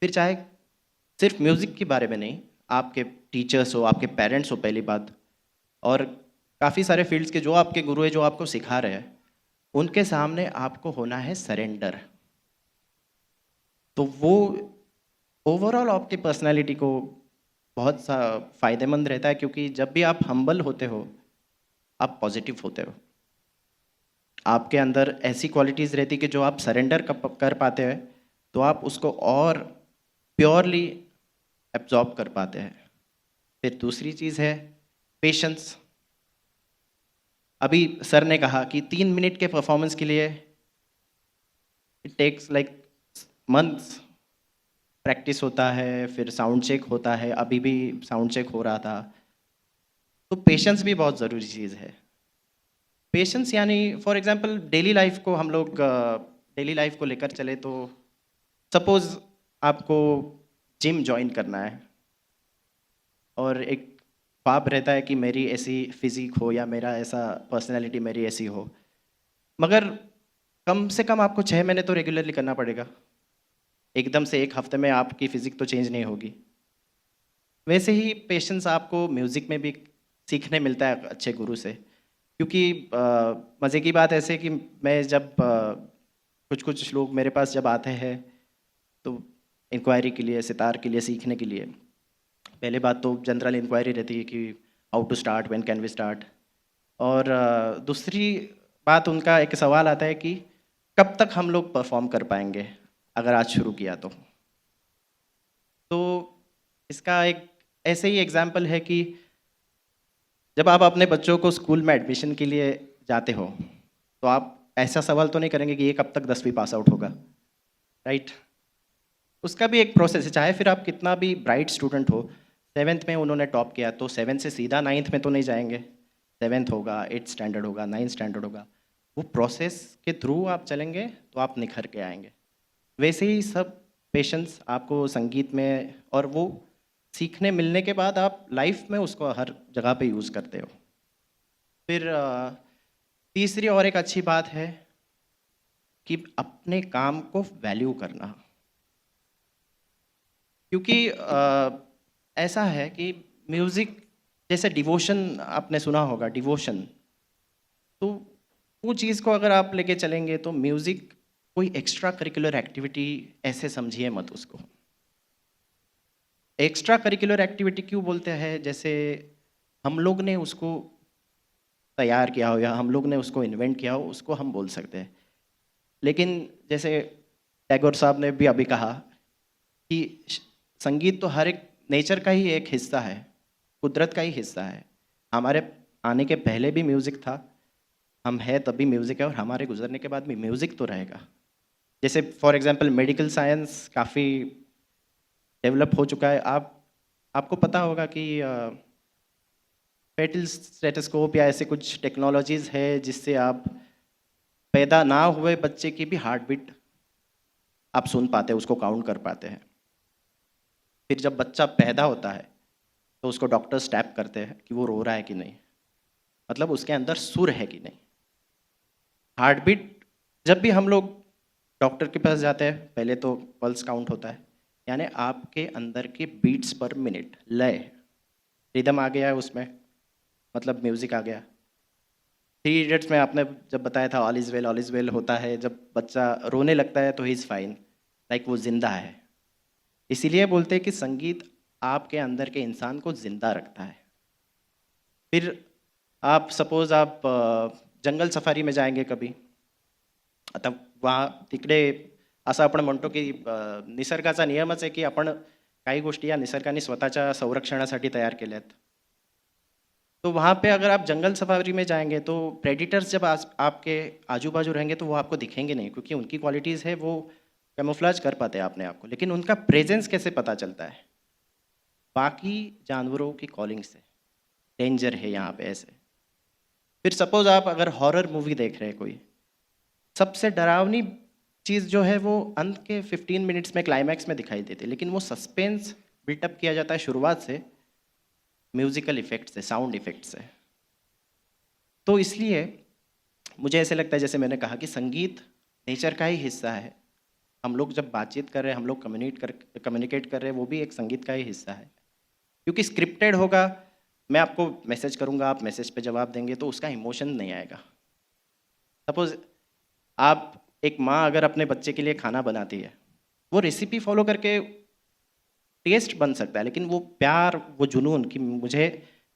फिर चाहे सिर्फ म्यूज़िक के बारे में नहीं, आपके टीचर्स हो, आपके पेरेंट्स हो, पहली बात और काफ़ी सारे फील्ड्स के जो आपके गुरु है, जो आपको सिखा रहे हैं, उनके सामने आपको होना है सरेंडर। तो वो ओवरऑल आपकी पर्सनैलिटी को बहुत सा फ़ायदेमंद रहता है, क्योंकि जब भी आप हम्बल होते हो, आप पॉजिटिव होते हो। आपके अंदर ऐसी क्वालिटीज़ रहती कि जो आप सरेंडर कर पाते हैं, तो आप उसको और प्योरली एब्जॉर्ब कर पाते हैं। फिर दूसरी चीज़ है पेशेंस। अभी सर ने कहा कि 3 मिनट के परफॉर्मेंस के लिए it takes like months practice होता है, फिर साउंड चेक होता है, अभी भी साउंड चेक हो रहा था। तो पेशेंस भी बहुत ज़रूरी चीज़ है। पेशेंस यानी फॉर एग्जांपल डेली लाइफ को हम लोग डेली लाइफ को लेकर चले तो सपोज़ आपको जिम जॉइन करना है और एक ख्वाब रहता है कि मेरी ऐसी फिजिक हो या मेरा ऐसा पर्सनैलिटी मेरी ऐसी हो, मगर कम से कम आपको 6 महीने तो रेगुलरली करना पड़ेगा। एकदम से एक हफ्ते में आपकी फिजिक तो चेंज नहीं होगी। वैसे ही पेशेंस आपको म्यूज़िक में भी सीखने मिलता है अच्छे गुरु से, क्योंकि मज़े की बात ऐसे कि मैं जब कुछ कुछ लोग मेरे पास जब आते हैं तो इंक्वायरी के लिए, सितार के लिए सीखने के लिए, पहले बात तो जनरल इंक्वायरी रहती है कि how to start, when can we start. और दूसरी बात उनका एक सवाल आता है कि कब तक हम लोग परफॉर्म कर पाएंगे अगर आज शुरू किया तो इसका एक ऐसे ही एग्जाम्पल है कि जब आप अपने बच्चों को स्कूल में एडमिशन के लिए जाते हो तो आप ऐसा सवाल तो नहीं करेंगे कि ये कब तक 10वीं पास आउट होगा, राइट? उसका भी एक प्रोसेस है। चाहे फिर आप कितना भी ब्राइट स्टूडेंट हो, 7th में उन्होंने टॉप किया तो 7 से सीधा 9th में तो नहीं जाएंगे। 7th होगा, 8th स्टैंडर्ड होगा, 9th स्टैंडर्ड होगा। वो प्रोसेस के थ्रू आप चलेंगे तो आप निखर के आएंगे। वैसे ही सब पेशेंस आपको संगीत में, और वो सीखने मिलने के बाद आप लाइफ में उसको हर जगह पे यूज़ करते हो। फिर तीसरी और एक अच्छी बात है कि अपने काम को वैल्यू करना, क्योंकि ऐसा है कि म्यूज़िक जैसे डिवोशन, आपने सुना होगा डिवोशन, तो वो चीज़ को अगर आप लेके चलेंगे तो म्यूज़िक कोई एक्स्ट्रा करिकुलर एक्टिविटी ऐसे समझिए मत उसको। एक्स्ट्रा करिकुलर एक्टिविटी क्यों बोलते हैं? जैसे हम लोग ने उसको तैयार किया हो या हम लोग ने उसको इन्वेंट किया हो, उसको हम बोल सकते हैं। लेकिन जैसे टैगोर साहब ने भी अभी कहा कि संगीत तो हर एक नेचर का ही एक हिस्सा है, कुदरत का ही हिस्सा है। हमारे आने के पहले भी म्यूज़िक था, हम हैं तभी म्यूज़िक है, और हमारे गुजरने के बाद भी म्यूज़िक तो रहेगा। जैसे फॉर एग्जांपल मेडिकल साइंस काफ़ी डेवलप हो चुका है। आपको पता होगा कि पेटल स्टेथोस्कोप या ऐसे कुछ टेक्नोलॉजीज़ है जिससे आप पैदा ना हुए बच्चे की भी हार्ट बीट आप सुन पाते हैं, उसको काउंट कर पाते हैं। फिर जब बच्चा पैदा होता है तो उसको डॉक्टर स्टैप करते हैं कि वो रो रहा है कि नहीं, मतलब उसके अंदर सुर है कि नहीं। हार्ट बीट, जब भी हम लोग डॉक्टर के पास जाते हैं पहले तो पल्स काउंट होता है, यानी आपके अंदर के बीट्स पर मिनट, लय, रिदम आ गया है उसमें, मतलब म्यूज़िक आ गया। 3 इडियट्स में आपने जब बताया था ऑल इज़ वेल होता है, जब बच्चा रोने लगता है तो ही इज़ फाइन, लाइक वो जिंदा है। इसीलिए बोलते हैं कि संगीत आपके अंदर के इंसान को जिंदा रखता है। फिर आप सपोज आप जंगल सफारी में जाएंगे कभी, आता वहाँ तिकडे असं आपण म्हणतो की निसर्गाचा नियमच आहे की आपण काही गोष्टी या निसर्गाने स्वतःच्या संरक्षणासाठी तयार केल्यात। तो वहाँ पे अगर आप जंगल सफारी में जाएंगे तो प्रेडिटर्स जब आपके आजू बाजू रहेंगे तो वो आपको दिखेंगे नहीं, क्योंकि उनकी क्वालिटीज़ है वो कैमोफ्लेज कर पाते हैं अपने आप को। लेकिन उनका प्रेजेंस कैसे पता चलता है? बाकी जानवरों की कॉलिंग से, डेंजर है यहाँ पे ऐसे। फिर सपोज आप अगर हॉरर मूवी देख रहे हैं कोई, सबसे डरावनी चीज़ जो है वो अंत के 15 मिनट्स में क्लाइमैक्स में दिखाई देती है, लेकिन वो सस्पेंस बिल्टअप किया जाता है शुरुआत से म्यूजिकल इफेक्ट से, साउंड इफेक्ट से। तो इसलिए मुझे ऐसे लगता है, जैसे मैंने कहा कि संगीत नेचर का ही हिस्सा है। हम लोग जब बातचीत कर रहे हैं, हम लोग कम्युनिकेट कर रहे हैं, वो भी एक संगीत का ही हिस्सा है। क्योंकि स्क्रिप्टेड होगा मैं आपको मैसेज करूँगा, आप मैसेज पे जवाब देंगे तो उसका इमोशन नहीं आएगा। सपोज आप एक माँ अगर अपने बच्चे के लिए खाना बनाती है, वो रेसिपी फॉलो करके टेस्ट बन सकता है, लेकिन वो प्यार, वो जुनून कि मुझे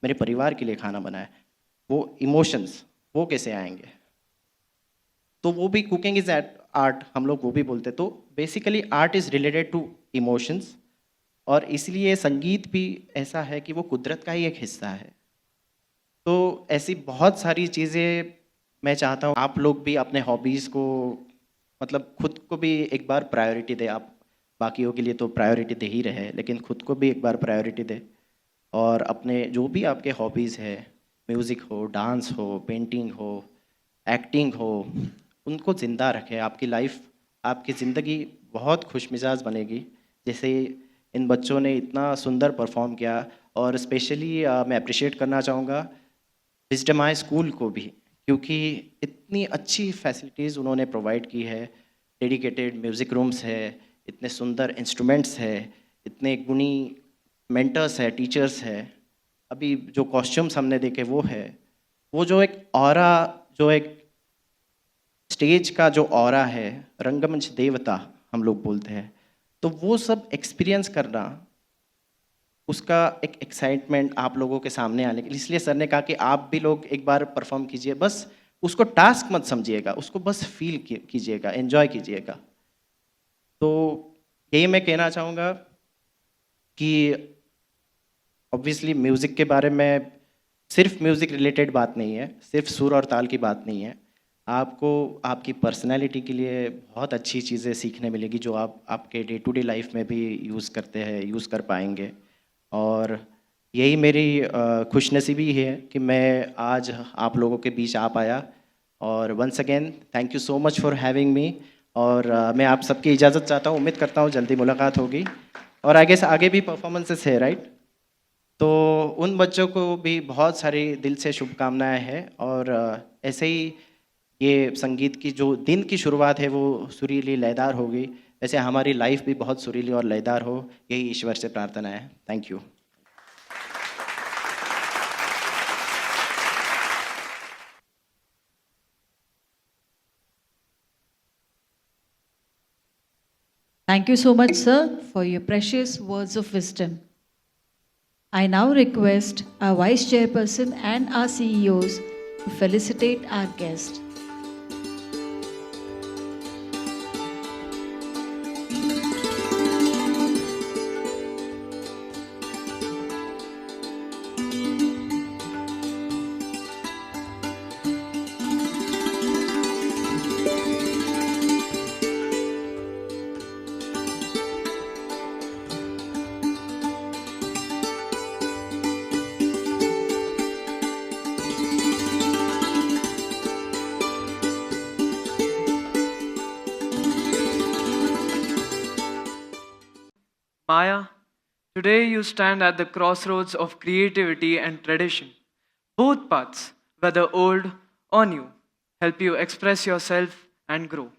मेरे परिवार के लिए खाना बनाए, वो इमोशंस वो कैसे आएंगे? तो वो भी कुकिंग इज आर्ट, हम लोग वो भी बोलते। तो basically art is related to emotions, और इसलिए संगीत भी ऐसा है कि वो कुदरत का ही एक हिस्सा है। तो ऐसी बहुत सारी चीज़ें मैं चाहता हूँ आप लोग भी अपने हॉबीज़ को, मतलब खुद को भी एक बार प्रायोरिटी दें। आप बाकियों के लिए तो प्रायोरिटी दे ही रहे, लेकिन खुद को भी एक बार प्रायोरिटी दें, और अपने जो भी आपके हॉबीज़ है, म्यूज़िक हो, डांस हो, पेंटिंग हो, एक्टिंग हो, उनको ज़िंदा रखें। आपकी लाइफ, आपकी ज़िंदगी बहुत खुशमिजाज बनेगी। जैसे इन बच्चों ने इतना सुंदर परफॉर्म किया, और स्पेशली मैं अप्रिशिएट करना चाहूँगा विजडम हाई स्कूल को भी, क्योंकि इतनी अच्छी फैसिलिटीज़ उन्होंने प्रोवाइड की है। डेडिकेटेड म्यूज़िक रूम्स है, इतने सुंदर इंस्ट्रूमेंट्स है, इतने गुणी मेंटर्स है, टीचर्स है। अभी जो कॉस्ट्यूम्स हमने देखे वो है, वो जो एक ऑरा, जो एक स्टेज का जो ऑरा है, रंगमंच देवता हम लोग बोलते हैं, तो वो सब एक्सपीरियंस करना, उसका एक एक्साइटमेंट आप लोगों के सामने आने के लिए, इसलिए सर ने कहा कि आप भी लोग एक बार परफॉर्म कीजिए। बस उसको टास्क मत समझिएगा, उसको बस फील कीजिएगा, एंजॉय कीजिएगा। तो यही मैं कहना चाहूँगा कि ऑब्वियसली म्यूज़िक के बारे में सिर्फ म्यूज़िक रिलेटेड बात नहीं है, सिर्फ सुर और ताल की बात नहीं है। आपको आपकी पर्सनैलिटी के लिए बहुत अच्छी चीज़ें सीखने मिलेगी, जो आप आपके डे टू डे लाइफ में भी यूज़ करते हैं, यूज़ कर पाएंगे। और यही मेरी खुशनसीबी है कि मैं आज आप लोगों के बीच आ पाया। और once again thank you so much for having me. और मैं आप सबकी इजाज़त चाहता हूँ, उम्मीद करता हूँ जल्दी मुलाकात होगी। और आगे भी परफॉर्मेंसेस है, राइट? तो उन बच्चों को भी बहुत सारी दिल से शुभकामनाएं हैं। और ऐसे ही ये संगीत की जो दिन की शुरुआत है वो सुरीली लयदार होगी, वैसे हमारी लाइफ भी बहुत सुरीली और लयदार हो, यही ईश्वर से प्रार्थना है। Thank you. Thank you so much, sir, for your precious words of wisdom. I now request our Vice Chairperson and our CEOs to felicitate our guest. Maya, today you stand at the crossroads of creativity and tradition. Both paths, whether old or new, help you express yourself and grow.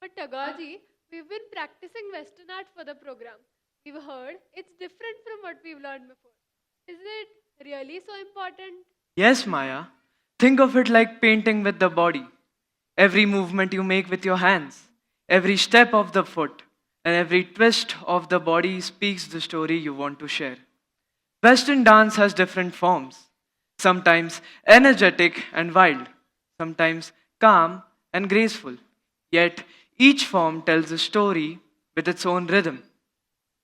But Tagarji, we've been practicing Western art for the program. We've heard it's different from what we've learned before. Is it really so important? Yes, Maya, think of it like painting with the body. Every movement you make with your hands, every step of the foot, and every twist of the body speaks the story you want to share. Western dance has different forms, sometimes energetic and wild, sometimes calm and graceful. Yet each form tells a story with its own rhythm,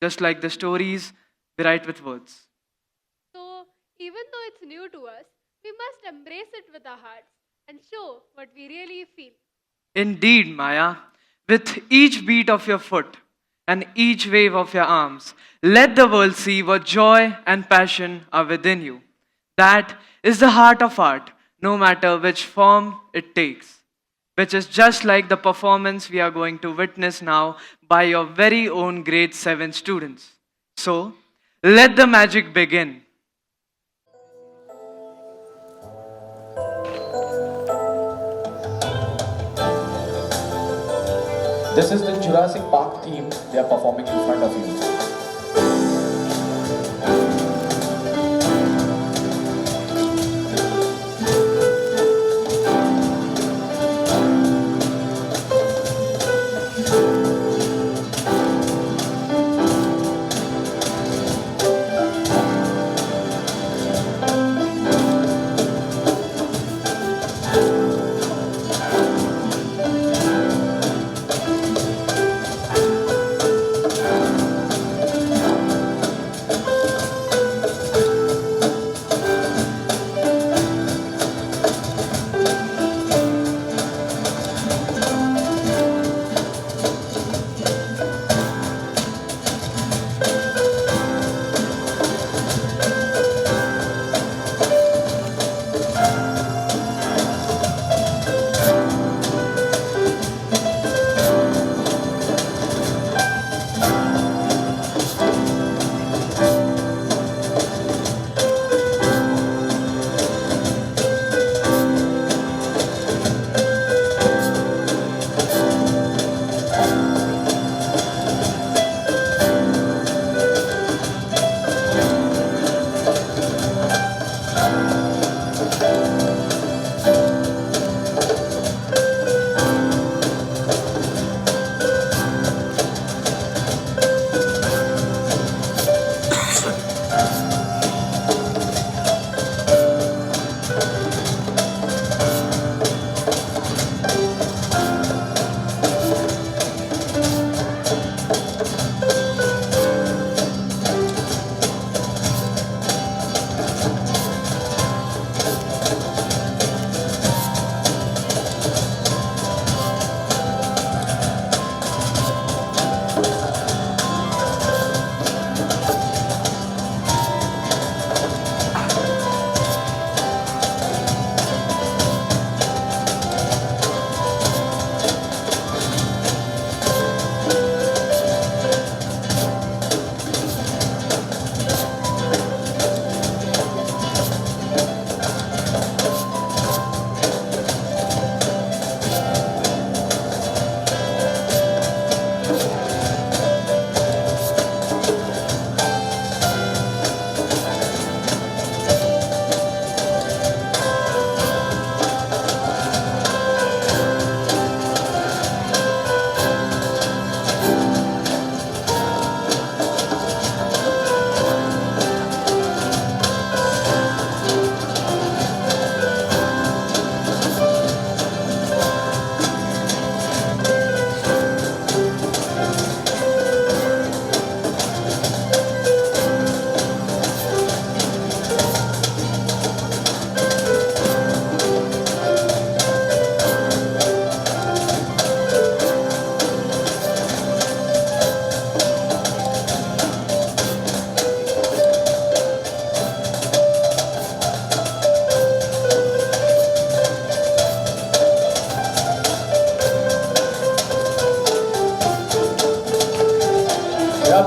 just like the stories we write with words. So, even though it's new to us, we must embrace it with our hearts and show what we really feel. Indeed, Maya, with each beat of your foot and each wave of your arms, let the world see what joy and passion are within you. That is the heart of art, no matter which form it takes, which is just like the performance we are going to witness now by your very own grade 7 students. So, let the magic begin. This is the Jurassic Park theme they are performing in front of you.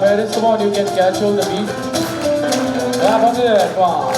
parents, come on, you can catch hold the beat. Clap on it, come on.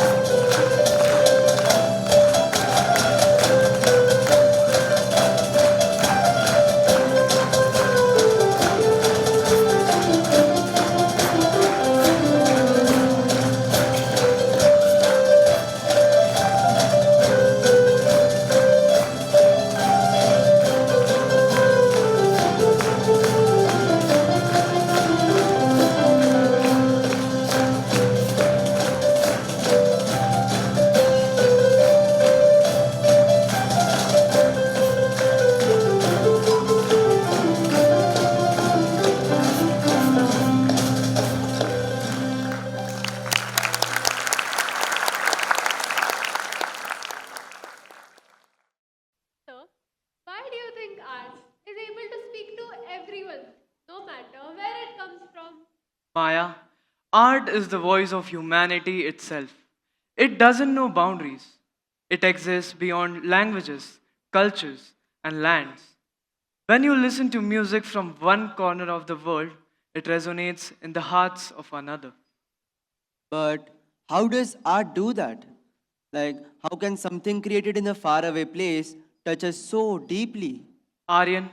So, why do you think art is able to speak to everyone, no matter where it comes from? Maya, art is the voice of humanity itself. It doesn't know boundaries. It exists beyond languages, cultures, and lands. When you listen to music from one corner of the world, it resonates in the hearts of another. But how does art do that? Like, how can something created in a faraway place touch us so deeply? Aryan,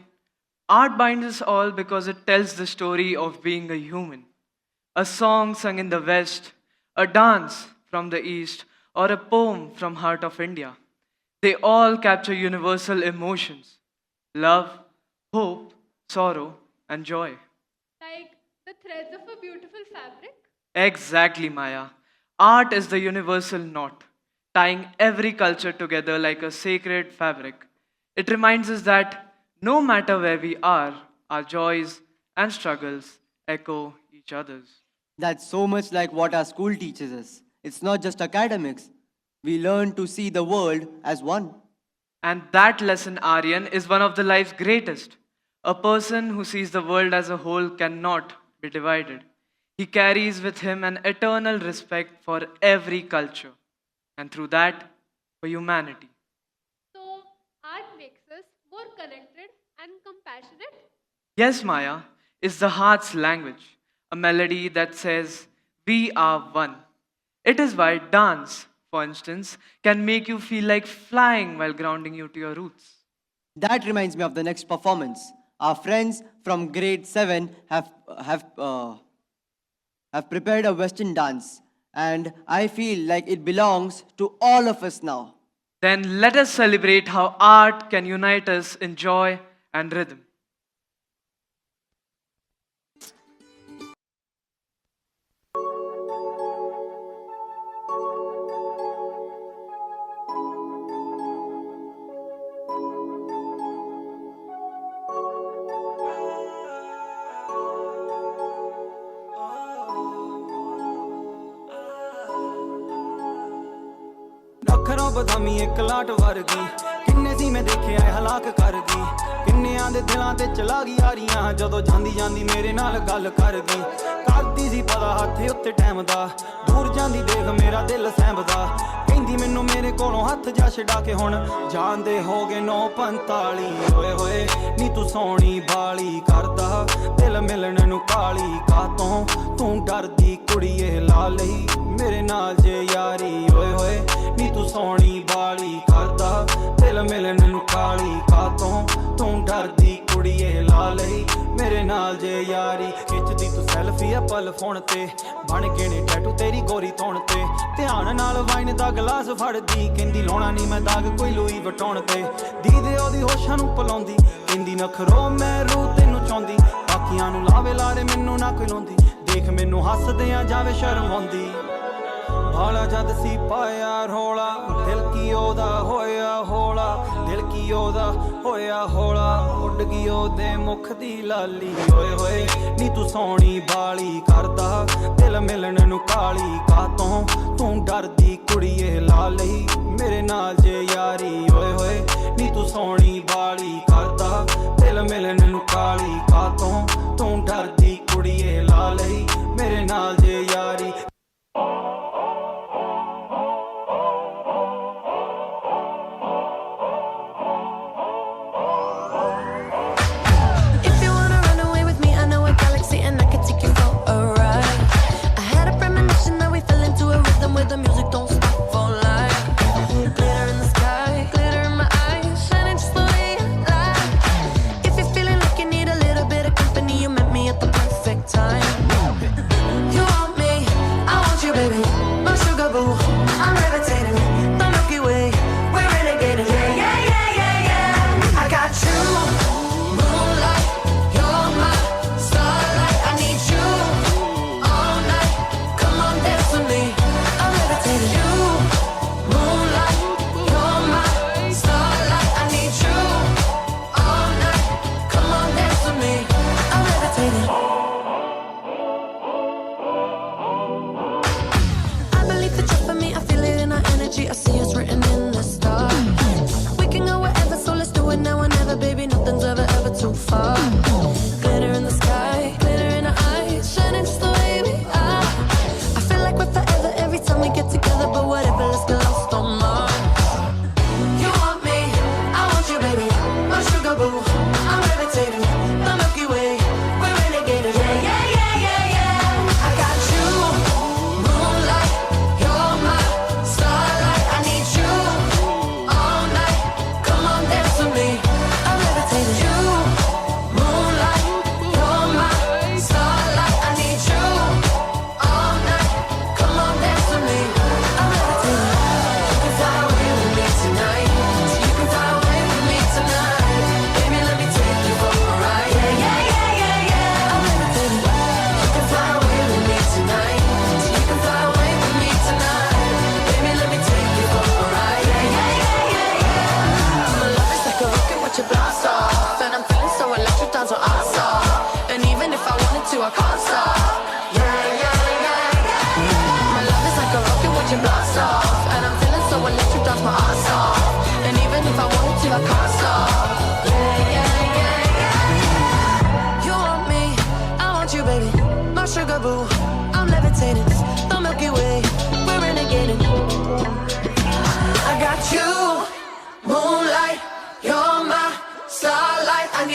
art binds us all because it tells the story of being a human. A song sung in the West, a dance from the East, or a poem from Heart of India. They all capture universal emotions: love, hope, sorrow, and joy. Like the threads of a beautiful fabric? Exactly, Maya. Art is the universal knot, tying every culture together like a sacred fabric. It reminds us that no matter where we are, our joys and struggles echo each other's. That's so much like what our school teaches us. It's not just academics. We learn to see the world as one. And that lesson, Aryan, is one of the life's greatest. A person who sees the world as a whole cannot be divided. He carries with him an eternal respect for every culture, and through that, for humanity. So, art makes us more connected and compassionate. Yes, Maya is the heart's language, a melody that says, "We are one." It is why dance, for instance, can make you feel like flying while grounding you to your roots. That reminds me of the next performance. Our friends from grade 7 have prepared a Western dance, and I feel like it belongs to all of us now. Then let us celebrate how art can unite us in joy and rhythm. ਅੱਖਰਾਂ ਬਦਾਮੀ ਇੱਕ ਲਾਟ ਵਰਗੀ ਕਿੰਨੇ ਸੀ ਮੈਂ ਦੇਖਿਆ ਇਹ ਹਲਾਕ ਕਰਦੀ ਕਿੰਨਿਆਂ ਦੇ ਦਿਲਾਂ ਤੇ ਚਲਾ ਗਈ ਯਾਰੀਆਂ ਜਦੋਂ ਜਾਂਦੀ ਜਾਂਦੀ ਮੇਰੇ ਨਾਲ ਗੱਲ ਕਰਦੀ ਕਰਦੀ ਸੀ ਪਤਾ ਹੱਥ ਉੱਤੇ ਟਾਈਮ ਦਾ ਦੂਰ ਜਾਂਦੀ ਦੇਖ ਮੇਰਾ ਦਿਲ ਸਹਿੰਬਦਾ ਕਹਿੰਦੀ ਮੈਨੂੰ ਮੇਰੇ ਕੋਲੋਂ ਹੱਥ ਜਾ ਛਡਾ ਕੇ ਹੁਣ ਜਾਂਦੇ ਹੋ ਗਏ 9:45 ਓਏ ਹੋਏ ਨੀ ਤੂੰ ਸੋਹਣੀ ਬਾਲੀ ਕਰਦਾ ਦਿਲ ਮਿਲਣ ਨੂੰ ਕਾਲੀ ਕਾਤੋਂ ਤੂੰ ਡਰਦੀ ਕੁੜੀਏ ਲਾ ਲਈ ਮੇਰੇ ਨਾਲ ਜੇ ਯਾਰੀ ਓਏ ਹੋਏ ਨੀ ਤੂੰ ਸੋਹਣੀ ਬਾਲੀ ਕਰਦਾ ਦਿਲ ਮਿਲਣ ਨੂੰ ਕਾਲੀ ਕਾਤੋਂ ਤੂੰ ਡਰਦੀ ਕੁੜੀਏ ਲਾ ਲਈ ਮੇਰੇ ਨਾਲ ਜੇ ਯਾਰੀ ਖਿੱਚਦੀ ਤੂੰ ਸੈਲਫੀ ਆ ਪਲ ਫੋਨ ਤੇ ਬਣ ਕੇ ਨੇ ਟੈਟੂ ਤੇਰੀ ਗੋਰੀ ਧੌਣ ਤੇ ਧਿਆਨ ਨਾਲ ਵਾਈਨ ਦਾ ਗਲਾਸ ਫੜਦੀ ਕਹਿੰਦੀ ਲਾਉਣਾ ਨਹੀਂ ਮੈਂ ਦਾਗ ਕੋਈ ਲੂਈ ਵਟਾਉਣ ਤੇ ਦੀਦੇ ਉਹਦੀ ਹੋਸ਼ਾਂ ਨੂੰ ਪਲਾਉਂਦੀ ਕਹਿੰਦੀ ਨਖਰੋ ਮੈਂ ਰੂ ਤੈਨੂੰ ਚਾਹੁੰਦੀ ਬਾਕੀਆਂ ਨੂੰ ਲਾਵੇ ਲਾਰੇ ਮੈਨੂੰ ਨਾ ਕੋਈ ਲਾਉਂਦੀ ਦੇਖ ਮੈਨੂੰ ਹੱਸਦਿਆਂ ਜਾਵੇ ਸ਼ਰਮ ਆਉਂਦੀ ਭਾਲਾ ਜਦ ਸੀ ਪਾਇਆ ਰੋਲਾ ਦਿਲ ਕੀ ਉਹਦਾ ਹੋਇਆ ਹੌਲਾ ਦਿਲ ਕੀ ਉਹਦਾ ਹੋਇਆ ਹੌਲਾ ਉੱਡ ਗਈ ਉਹਦੇ ਮੁਖ ਦੀ ਲਾਲੀ ਓਏ ਹੋਏ ਨੀ ਤੂੰ ਸੋਹਣੀ ਬਾਲੀ ਕਰਦਾ ਦਿਲ ਮਿਲਣ ਨੂੰ ਕਾਲੀ ਕਾਤੋਂ ਤੂੰ ਡਰਦੀ ਕੁੜੀਏ ਲਾ ਲਈ ਮੇਰੇ ਨਾਲ ਜੇ ਯਾਰੀ ਓਏ ਹੋਏ ਨੀ ਤੂੰ ਸੋਹਣੀ ਬਾਲੀ ਕਰਦਾ ਦਿਲ ਮਿਲਣ ਨੂੰ ਕਾਲੀ ਕਾਤੋਂ ਤੂੰ ਡਰਦੀ ਕੁੜੀਏ ਲਾ ਲਈ ਮੇਰੇ ਨਾਲ ਜੇ ਯਾਰੀ If you wanna run away with me, I know a galaxy and I can take you for a ride.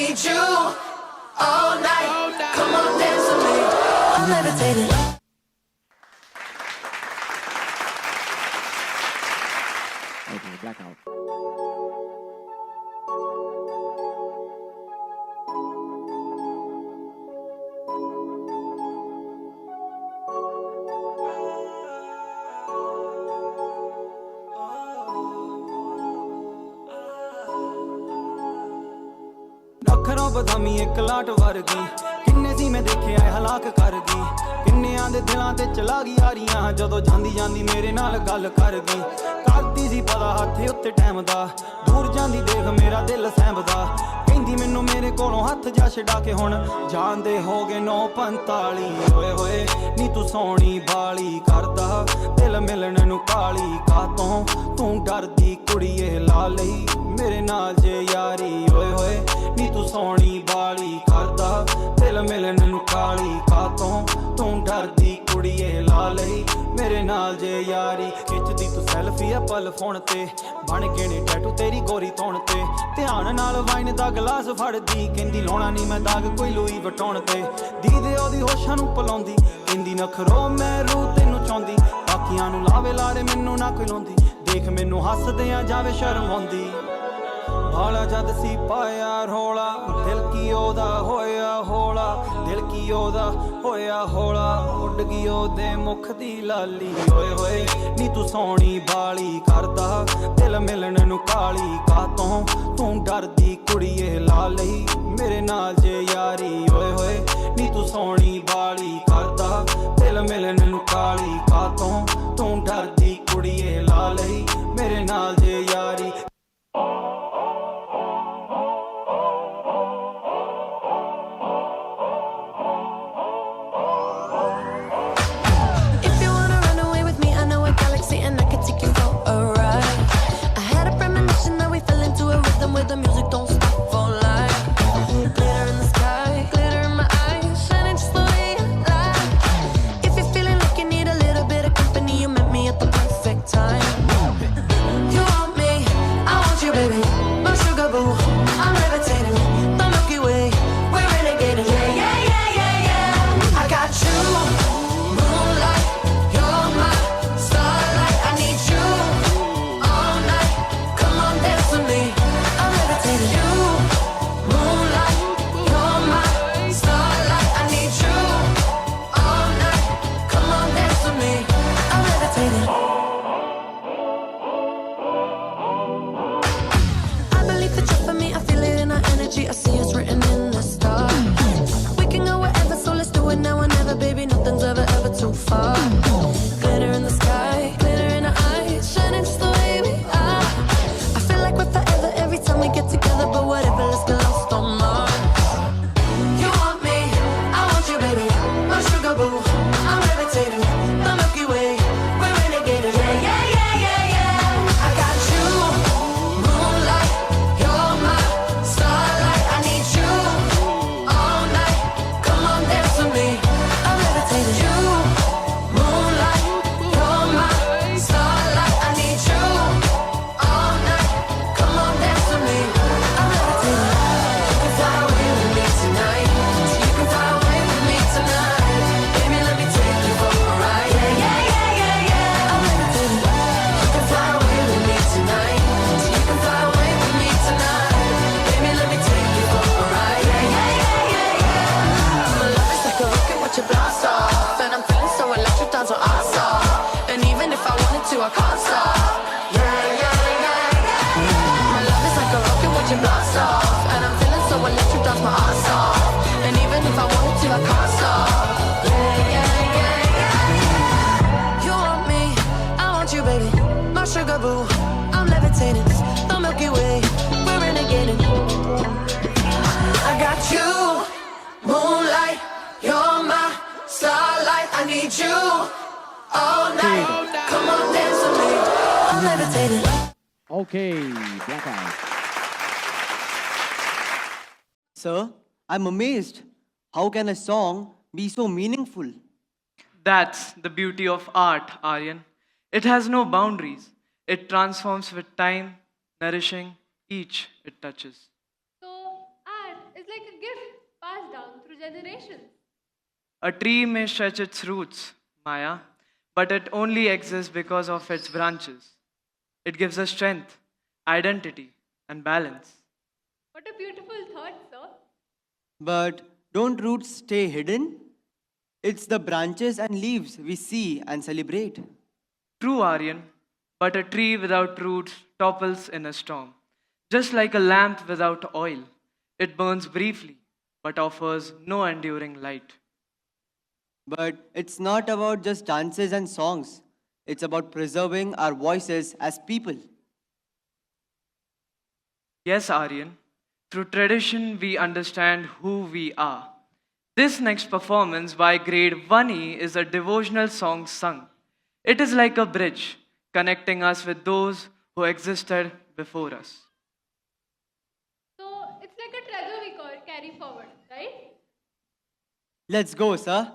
need you all night. Come on, dance with me. I'm levitating. Okay, blackout. ਨਖਰੋਂ ਬਦਾਮੀ ਇੱਕ ਲਾਟ ਵਰਗੀ ਕਿੰਨੇ ਸੀ ਮੈਂ ਦੇਖਿਆ ਹਲਾਕ ਕਰ ਗਈ ਕਿੰਨਿਆਂ ਦੇ ਦਿਲਾਂ ਤੇ ਚਲਾ ਗਈ ਯਾਰੀਆਂ ਜਦੋਂ ਜਾਂਦੀ ਜਾਂਦੀ ਮੇਰੇ ਨਾਲ ਗੱਲ ਕਰ ਗਈ ਕਰਦੀ ਸੀ ਪਤਾ ਹੱਥ ਉੱਤੇ ਟਾਈਮ ਦਾ ਦੂਰ ਜਾਂਦੀ ਦੇਖ ਮੇਰਾ ਦਿਲ ਸਹਿਬਦਾ ਕਹਿੰਦੀ ਮੈਨੂੰ ਮੇਰੇ ਕੋਲੋਂ ਹੱਥ ਜਾ ਛਡਾ ਕੇ ਹੁਣ ਜਾਂਦੇ ਹੋ ਗਏ 9:45 ਓਏ ਹੋਏ ਨੀ ਤੂੰ ਸੋਹਣੀ ਬਾਲੀ ਕਰਦਾ ਦਿਲ ਮਿਲਣ ਨੂੰ ਕਾਲੀ ਕਾਤੋਂ ਤੂੰ ਡਰਦੀ ਕੁੜੀਏ ਲਾ ਲਈ ਮੇਰੇ ਨਾਲ ਜੇ ਯਾਰੀ ਓਏ ਹੋਏ ਨੀ ਤੂੰ ਸੋਹਣੀ ਬਾਲੀ ਕਰਦਾ ਦਿਲ ਮਿਲਣ ਨੂੰ ਕਾਲੀ ਕਾਤੋਂ ਤੂੰ ਡਰਦੀ ਕੁੜੀਏ ਲਾ ਲਈ ਮੇਰੇ ਨਾਲ ਜੇ ਯਾਰੀ ਖਿੱਚਦੀ ਤੂੰ ਸੈਲਫੀ ਆ ਪਲ ਫੋਨ ਤੇ ਬਣ ਗਏ ਨੇ ਟੈਟੂ ਤੇਰੀ ਗੋਰੀ ਤੌਣ ਤੇ ਧਿਆਨ ਨਾਲ ਵਾਈਨ ਦਾ ਗਲਾਸ ਫੜਦੀ ਕਹਿੰਦੀ ਲਾਉਣਾ ਨਹੀਂ ਮੈਂ ਦਾਗ ਕੋਈ ਲੂਈ ਵਟਾਉਣ ਤੇ ਦੀਦੇ ਉਹਦੀ ਹੋਸ਼ਾਂ ਨੂੰ ਪਲਾਉਂਦੀ ਕਹਿੰਦੀ ਨਖਰੋ ਮੈਂ ਰੂ ਤੈਨੂੰ ਚਾਹੁੰਦੀ ਬਾਕੀਆਂ ਨੂੰ ਲਾਵੇ ਲਾਰੇ ਮੈਨੂੰ ਨਾ ਕੋਈ ਲਾਉਂਦੀ ਦੇਖ ਮੈਨੂੰ ਹੱਸਦਿਆਂ ਜਾਵੇ ਸ਼ਰਮ ਆਉਂਦੀ ਭਾਲਾ ਜਦ ਸੀ ਪਾਇਆ ਰੋਲਾ ਦਿਲ ਕੀ ਉਹਦਾ ਹੋਇਆ ਹੌਲਾ ਦਿਲ ਕੀ ਉਹਦਾ ਹੋਇਆ ਹੌਲਾ ਉੱਡ ਗਈ ਉਹਦੇ ਮੁਖ ਦੀ ਲਾਲੀ ਓਏ ਹੋਏ ਨੀ ਤੂੰ ਸੋਹਣੀ ਬਾਲੀ ਕਰਦਾ ਦਿਲ ਮਿਲਣ ਨੂੰ ਕਾਲੀ ਕਾਤੋਂ ਤੂੰ ਡਰਦੀ ਕੁੜੀਏ ਲਾ ਲਈ ਮੇਰੇ ਨਾਲ ਜੇ ਯਾਰੀ ਓਏ ਹੋਏ ਨੀ ਤੂੰ ਸੋਹਣੀ ਬਾਲੀ ਕਰਦਾ ਦਿਲ ਮਿਲਣ ਨੂੰ ਕਾਲੀ ਕਾਤੋਂ ਤੂੰ ਡਰਦੀ ਕੁੜੀਏ ਲਾ ਲਈ ਮੇਰੇ ਨਾਲ ਜੇ ਯਾਰੀ If you wanna run away with me, I know a galaxy and I can take you for a ride. I had a premonition that we fell into a rhythm where the music don't stop for life. Glitter in the sky, glitter in my eyes, shining just the way you like. If you're feeling like you need a little bit of company, you met me at the perfect time. You want me, I want you, baby. My sugar boo, I'm levitating. The Milky Way, we're renegading. Yeah, yeah, yeah, yeah, yeah. I got you. Moonlight, you're my starlight. I need you all night. Come on, dance with me. I'm levitating. You, moonlight, you're my starlight. I need you all night. Come on, dance with me. I'm levitating. I believe that you're for me. I feel it in our energy. I see it's written in the stars. We can go wherever, so let's do it now or never, baby. Nothing's ever too far. Glitter in the sky, glitter in our eyes, shining just the way we are. I feel like we're forever every time we get together, but whatever, let's get lost on Mars. You want me, I want you, baby. My sugar boo, I'm levitating. The Milky Way, we're renegading. Yeah, yeah, yeah, yeah, yeah. I got you. Moonlight, you're my starlight. I need you all night. Come on, dance with me. I'm levitating. You, moonlight, you're my starlight. I need you all night. Come on, dance with me. I'm levitating. You can fly away with me tonight. You can fly away with me tonight. Baby, let me take you for a ride. Yeah, yeah, yeah, yeah, yeah. I'm levitating. You can fly away with me tonight. You can fly away with me tonight. Baby, let me take you for a ride. Yeah, yeah, yeah, yeah, yeah. My love is like a rocket, watch it blast off. And I'm feeling so electric, down so awesome. And even if I wanted to, I can't stop. Yeah, yeah, yeah, yeah. My love is like a rocket, watch it blast off. And I'm feeling so electric, that's my ass off. And even if I wanted to, I can't stop. Yeah, yeah, yeah, yeah. You want me, I want you, baby. My sugar boo, I'm levitating. The Milky Way, we're renegading. I got you, moonlight, you're my starlight. I need you all night. Come on, dance with me. I'm levitating. Okay, blackout. Sir, I'm amazed. How can a song be so meaningful? That's the beauty of art, Aryan. It has no boundaries. It transforms with time, nourishing each it touches. So, art like a gift passed down through generations. A tree may stretch its roots, Maya, but it only exists because of its branches. It gives us strength, identity, and balance. What a beautiful thought, sir. But don't roots stay hidden? It's the branches and leaves we see and celebrate. True, Aryan, but a tree without roots topples in a storm. Just like a lamp without oil, it burns briefly but offers no enduring light. But it's not about just dances and songs. It's about preserving our voices as people. Yes, Aryan, through tradition we understand who we are. This next performance by Grade 1E is a devotional song sung. It is like a bridge connecting us with those who existed before us. So it's like a treasure we carry forward, right? Let's go, sir.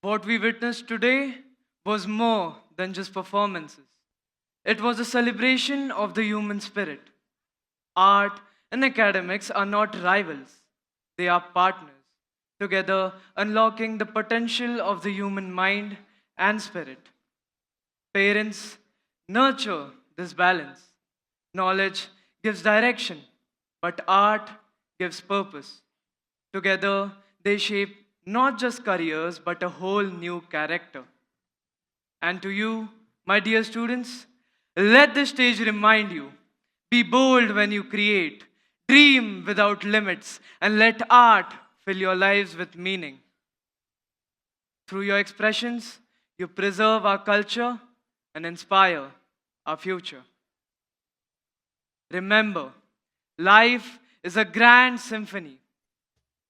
What we witnessed today was more than just performances. It was a celebration of the human spirit. Art and academics are not rivals, they are partners, together unlocking the potential of the human mind and spirit. Parents nurture this balance. Knowledge gives direction, but art gives purpose. Together, they shape not just careers, but a whole new character. And to you, my dear students, let this stage remind you be bold when you create, dream without limits, and let art fill your lives with meaning. Through your expressions, you preserve our culture and inspire our future. Remember, life is a grand symphony.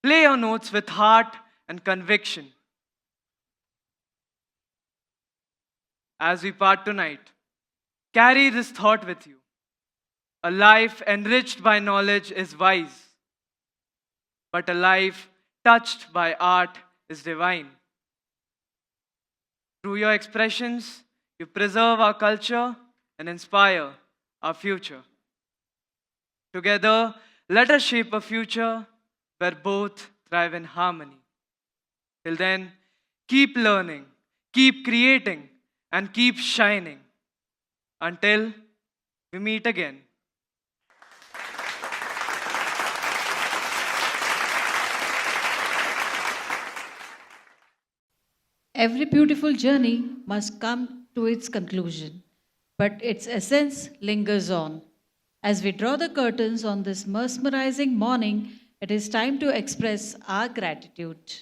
Play your notes with heart and conviction. As we part tonight, carry this thought with you. A life enriched by knowledge is wise, but a life touched by art is divine. Through your expressions, you preserve our culture and inspire our future. Together, let us shape a future where both thrive in harmony. Till then, keep learning, keep creating, and keep shining. Until we meet again. Every beautiful journey must come to its conclusion, but its essence lingers on. As we draw the curtains on this mesmerizing morning, it is time to express our gratitude.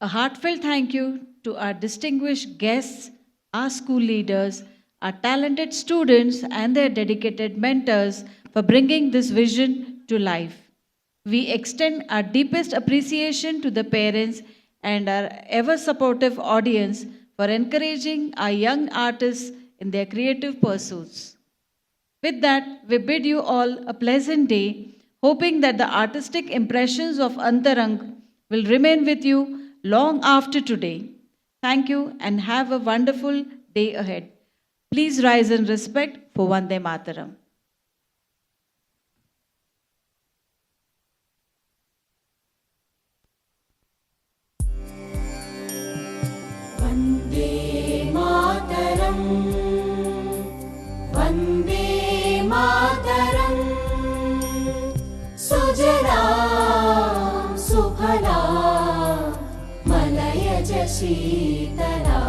A heartfelt thank you to our distinguished guests, our school leaders, our talented students, and their dedicated mentors for bringing this vision to life. We extend our deepest appreciation to the parents and our ever supportive audience for encouraging our young artists in their creative pursuits. With that, we bid you all a pleasant day, hoping that the artistic impressions of Antarang will remain with you long after today. Thank you and have a wonderful day ahead. Please rise in respect for Vande Mataram. Vande Mataram Vande Mataram सुजला सुफला मलयज शीतला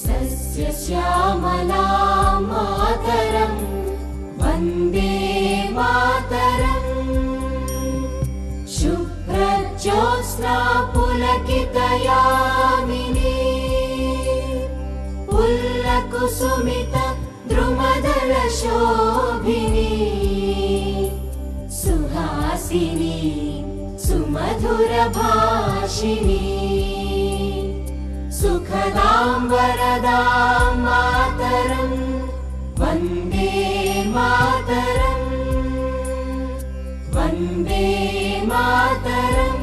सस्यश्यामला मातरम् वन्दे मातरम् शुभ्रज्योत्स्ना पुलकितयामिनी पुल्लकुसुमित द्रुमदलशोभिनी सुहासिनी सुमधुरभाषिणी सुखदां वरदां मातरं वन्दे मातरम् वन्दे मातरम्